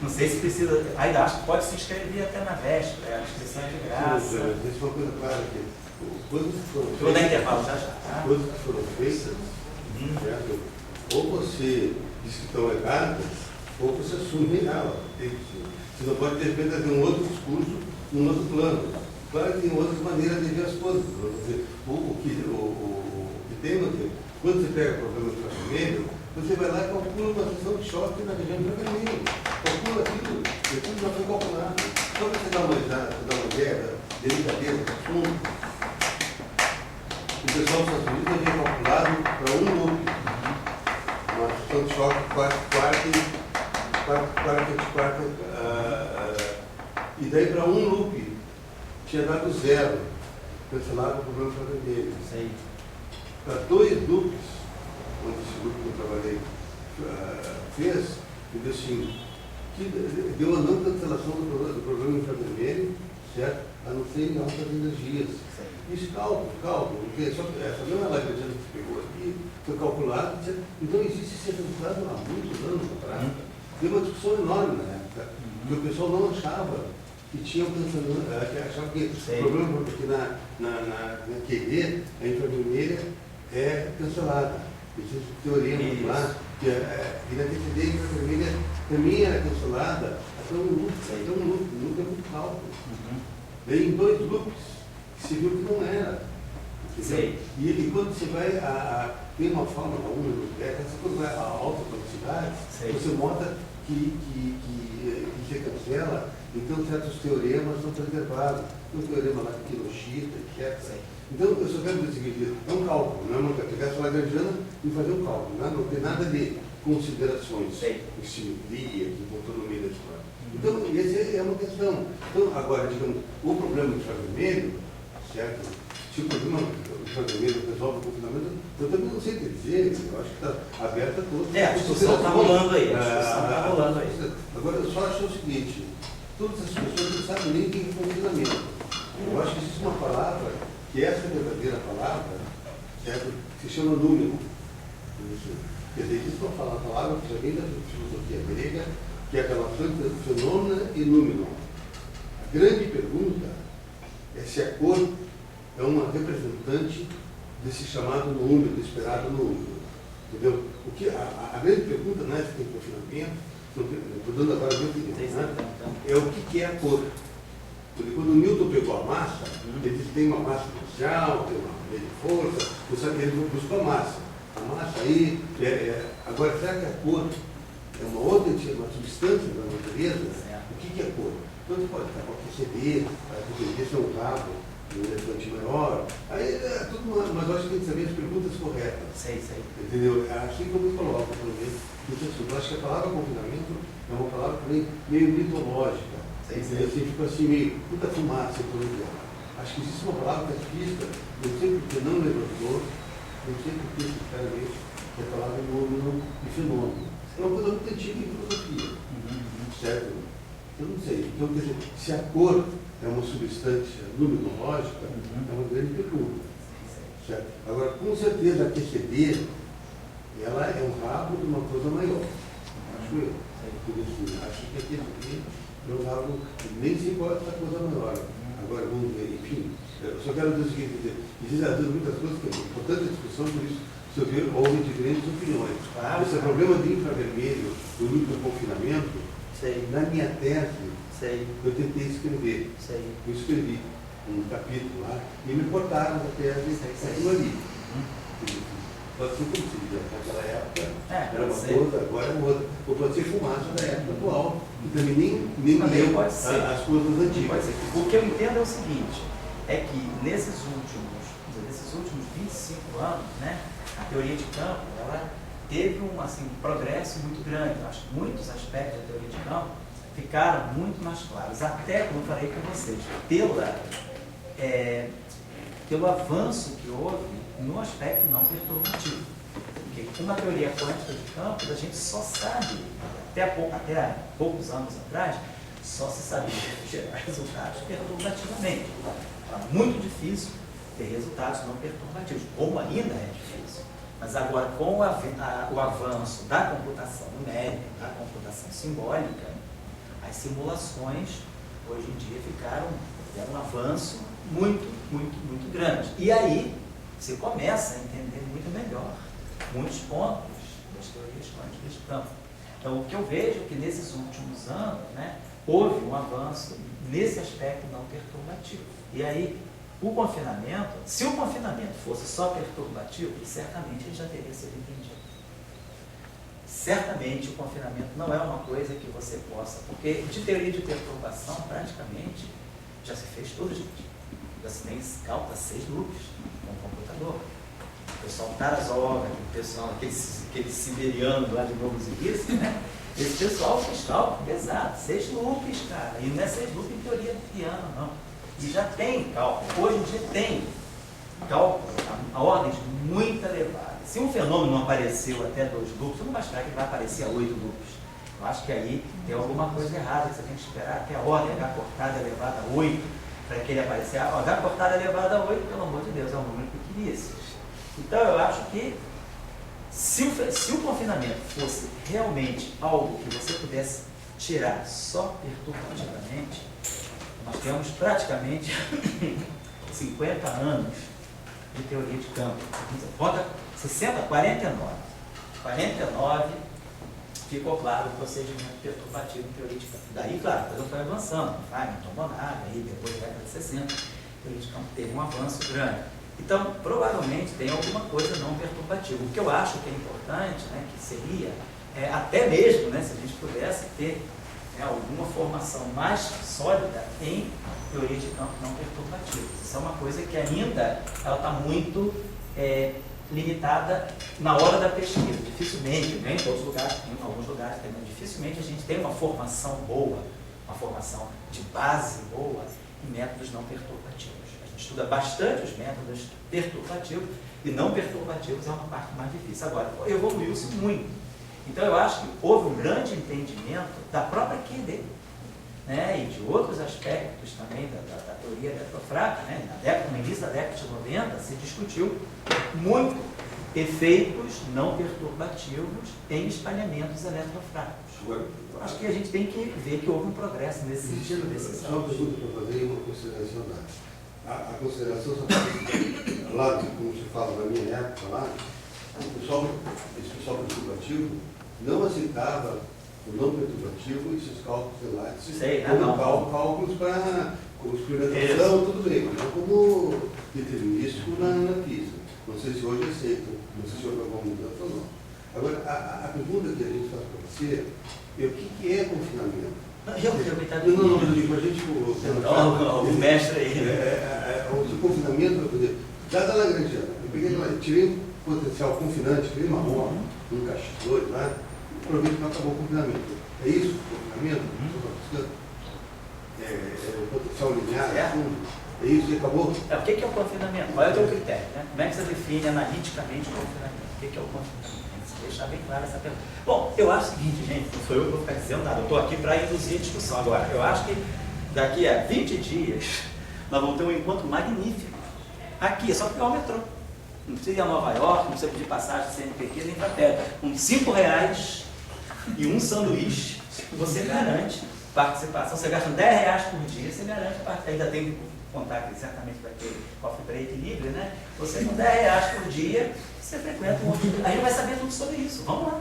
Não sei se precisa, ainda acho que pode se inscrever até na véspera, a inscrição é de graça. Deixa uma coisa clara aqui. Coisas que foram Eu vou dar intervalo já. Coisas que foram feitas, certo? Ou você diz que estão erradas, ou você assume ela. Você não pode, de repente, ter um outro discurso num outro plano. Claro que tem outras maneiras de ver as coisas. O que tem no tempo. Quando você pega o problema do vermelho, você vai lá e calcula uma tensão de choque na região do vermelho. Calcula aquilo. Aquilo já foi calculado. Só para você dar uma ideia da delicadeza do assunto, o pessoal dos Estados Unidos havia calculado para um núcleo. Uma tensão de choque quarta, e daí para um loop tinha dado zero, cancelado o problema vermelho. Para dois loops, onde esse loop que eu trabalhei fez, ele deu assim, que deu a não cancelação do problema infravermelho certo? A não ser em altas energias. Isso cálculo, porque essa mesma lagrangiana que você pegou aqui foi calculada, então existe esse resultado há muitos anos na prática. Teve uma discussão enorme na época, que o pessoal não achava que tinha achava que o problema porque na QD a infravermelha é cancelada. Existe teoria lá, que e na TCD a infravermelha também era cancelada, até um loop é muito cálculo. Daí em 2 loops, se viu que não era. E quando você vai tem uma Fórmula 1, quando vai a alta velocidade, você nota que você cancela, então certos teoremas são preservados. Tem um teorema lá de Kinoshita, etc. Então, eu só quero dizer o seguinte, é um cálculo, não é uma pegar essa lagrangiana e fazer um cálculo, não tem nada de considerações, de simetria, de autonomia da história. Então, essa é uma questão. Então, agora, digamos, o problema do infravermelho, certo? Se o problema do infravermelho resolve o confinamento, eu também não sei o que dizer, eu acho que está aberta a todos. A discussão está rolando aí, Agora, eu só acho o seguinte, todas as pessoas não sabem nem o que é confinamento. Eu acho que existe uma palavra, que essa é a verdadeira palavra, certo? Que se chama número. Quer dizer, existe uma palavra que já vem da filosofia grega, que é a relação entre fenômeno e número. A grande pergunta é se a cor é uma representante desse chamado número, do esperado número. Entendeu? A grande pergunta não é se tem confinamento, estou dando agora a minha opinião, né? É o que é a cor. Porque quando o Newton pegou a massa, ele disse que tem uma massa inicial, tem uma lei de força, ele buscou a massa. A massa aí, agora será que a cor é uma outra uma substância da natureza? O que é a cor? Então você pode estar qualquer CD, ser um rabo, um elefante maior, aí é tudo mas eu acho que tem que saber as perguntas corretas. Entendeu? É assim que eu me coloco, pelo menos. Eu acho que a palavra confinamento é uma palavra também meio mitológica. Você fica assim meio, muita fumaça por exemplo. Acho que existe uma palavra que é física, não sei porque não levantou, não sei porque sinceramente, que é a palavra número e fenômeno. É uma coisa muito antiga em filosofia. Certo? Eu não sei. Então, quer dizer, se a cor é uma substância numerológica, é uma grande pergunta. Certo? Agora, com certeza, a QCD, ela é um rabo de uma coisa maior. Acho eu. Acho que a QCD é um rabo, nem sei qual é essa coisa maior. Agora, vamos ver, enfim, eu só quero dizer o seguinte, existem muitas coisas que é importante a discussão, por isso, se eu ver, houve diferentes opiniões. Esse problema de infravermelho, do microconfinamento, na minha tese, eu tentei escrever. Eu escrevi um capítulo lá e me cortaram da tese aquilo ali. Pode ser possível, naquela época era uma coisa, agora é outra. Ou pode ser fumaça da época atual, que também nem leu as coisas antigas. O que eu entendo é o seguinte, é que nesses últimos 25 anos, né, a teoria de campo, ela teve um progresso muito grande. Eu acho que muitos aspectos da teoria de campo ficaram muito mais claros, até como eu falei com vocês, pelo avanço que houve no aspecto não perturbativo. Porque com uma teoria quântica de campos, a gente só sabe, até há poucos anos atrás, só se sabia gerar resultados perturbativamente. Era muito difícil ter resultados não perturbativos, como ainda é difícil. Mas agora, com o avanço da computação numérica, da computação simbólica, as simulações, hoje em dia, deram um avanço muito grande. E aí, você começa a entender muito melhor muitos pontos das teorias quânticas de campo. Então, o que eu vejo é que nesses últimos anos, né, houve um avanço nesse aspecto não perturbativo. E aí, o confinamento, se o confinamento fosse só perturbativo, certamente ele já teria sido entendido. Certamente o confinamento não é uma coisa que você possa, porque de teoria de perturbação, praticamente, já se fez tudo, gente. Já se tem cálculo 6 loops com o computador. O pessoal Tarasov, o pessoal, aquele siberiano lá de Novosibirsk, né? Esse pessoal fez cálculo exato, 6 loops, cara. E não é 6 loops em teoria do piano, não. E já tem cálculo. Hoje em dia tem cálculo a ordens muito elevadas. Se um fenômeno não apareceu até 2 loops, não vai esperar que vai aparecer a 8 loops. Eu acho que aí tem alguma coisa errada, que você tem que esperar que a ordem H cortada elevada a 8. para que ele apareça. H cortada elevado a 8, pelo amor de Deus, é um número pequeníssimo. Então eu acho que se o confinamento fosse realmente algo que você pudesse tirar só perturbativamente, nós temos praticamente 50 anos de teoria de campo. Conta 60, 49. 49 ficou claro o procedimento perturbativo em teoria de campo. Daí, claro, a coisa foi avançando, Feynman, Bonaga, aí depois da década de 60, a teoria de campo teve um avanço grande. Então, provavelmente tem alguma coisa não perturbativa. O que eu acho que é importante, né, que seria, até mesmo, né, se a gente pudesse ter alguma formação mais sólida em teoria de campo não perturbativa. Isso é uma coisa que ainda está muito limitada na hora da pesquisa. Dificilmente, nem em todos os lugares, em alguns lugares também, dificilmente a gente tem uma formação boa, uma formação de base boa em métodos não perturbativos. A gente estuda bastante os métodos perturbativos e não perturbativos é uma parte mais difícil. Agora, evoluiu-se muito. Então, eu acho que houve um grande entendimento da própria QED, né, e de outros aspectos também da teoria eletrofrágil, né, no início da década de 90, se discutiu muito efeitos não perturbativos em espalhamentos eletrofrágeis. Eu acho que a gente tem que ver que houve um progresso nesse sentido. Só uma pergunta para fazer e uma consideração da. A consideração só para lá, como se fala na minha época lá, esse pessoal perturbativo não aceitava o não perturbativo e seus cálculos relatos. Cálculos para experimentação, tudo bem, mas não como determinístico na física. Não sei se hoje aceitam, não sei se houve alguma mudança ou não. Agora, a pergunta que a gente faz para você é o que é confinamento? O mestre aí. O confinamento, por exemplo, dada a Lagrangiana, eu tirei um potencial confinante, criei uma bomba, um caixador lá, provei que não acabou o confinamento. É isso o confinamento? O potencial linear, é isso e acabou? O que é o confinamento? Qual é o teu critério? Né? Como é que você define analiticamente o confinamento? O que é o confinamento? Deixar bem clara essa pergunta. Bom, eu acho o seguinte, gente, não sou eu que vou ficar dizendo nada, eu estou aqui para induzir a discussão. Agora, eu acho que daqui a 20 dias nós vamos ter um encontro magnífico. Aqui, é só pegar o metrô. Não precisa ir a Nova York, não precisa pedir passagem de CNPq nem para perto. Com R$5 e um sanduíche, você garante participação. Você gasta R$10 por dia, você garante participação. Ainda tem que contar que certamente vai ter cofre para equilíbrio, né? Você com R$10 por dia, você frequenta um outro. A gente vai saber tudo sobre isso. Vamos lá.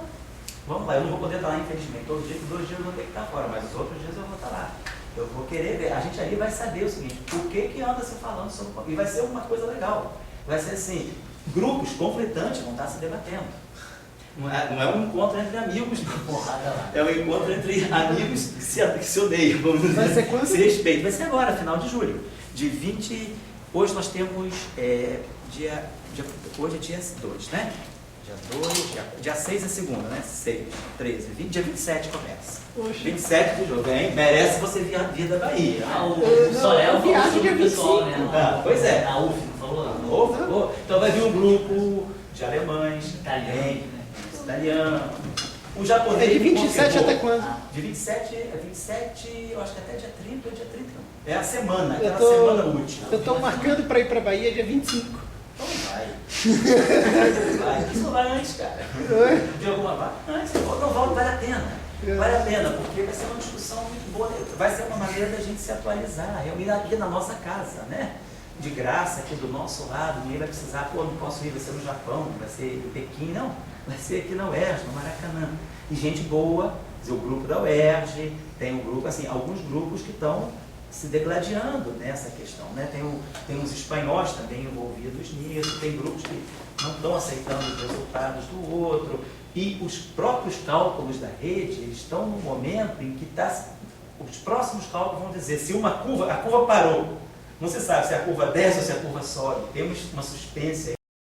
Vamos lá. Eu não vou poder estar lá, infelizmente. Todo dia, 2 dias eu vou ter que estar fora, mas os outros dias eu vou estar lá. Eu vou querer ver. A gente ali vai saber o seguinte, por que anda se falando sobre... E vai ser uma coisa legal. Vai ser assim, grupos conflitantes vão estar se debatendo. Não é um encontro entre amigos, é um encontro entre amigos que se odeiam, vamos dizer. Vai ser quando? Se respeitam. Vai ser agora, final de julho. De 20... Hoje nós temos hoje é dia 2, né? Dia 2, dia 6 é segunda, né? 6, 13, 20, dia 27 começa. Oxe. 27 de julho, hein? Merece você vir da Bahia. O Sorel viagem falou dia sobre o pessoal, 25. né? Pois é. A UF, não falou? Então vai vir um grupo de alemães, Italiano. italiano. O japonês. É de 27 confirmou. até quando? De 27, eu acho que até dia 30 ou dia 31. É a semana, Eu aquela tô- semana útil. Eu estou marcando para ir para Bahia dia 25. Então vai. Vai. Isso não vai antes, cara. De alguma vai antes. Não vale a pena. Vale a pena, porque vai ser uma discussão muito boa. Vai ser uma maneira da gente se atualizar, reunir aqui na nossa casa, né? De graça, aqui do nosso lado. Ninguém vai precisar, não posso ir, vai ser no Japão, vai ser em Pequim, não. Vai ser aqui na UERJ, no Maracanã. E gente boa, o grupo da UERJ, tem um grupo, assim, alguns grupos que estão se degladiando nessa questão, né? Tem uns espanhóis também envolvidos nisso, tem grupos que não estão aceitando os resultados do outro, e os próprios cálculos da rede, eles estão no momento em que os próximos cálculos vão dizer se a curva parou, não se sabe se a curva desce ou se a curva sobe, temos uma suspense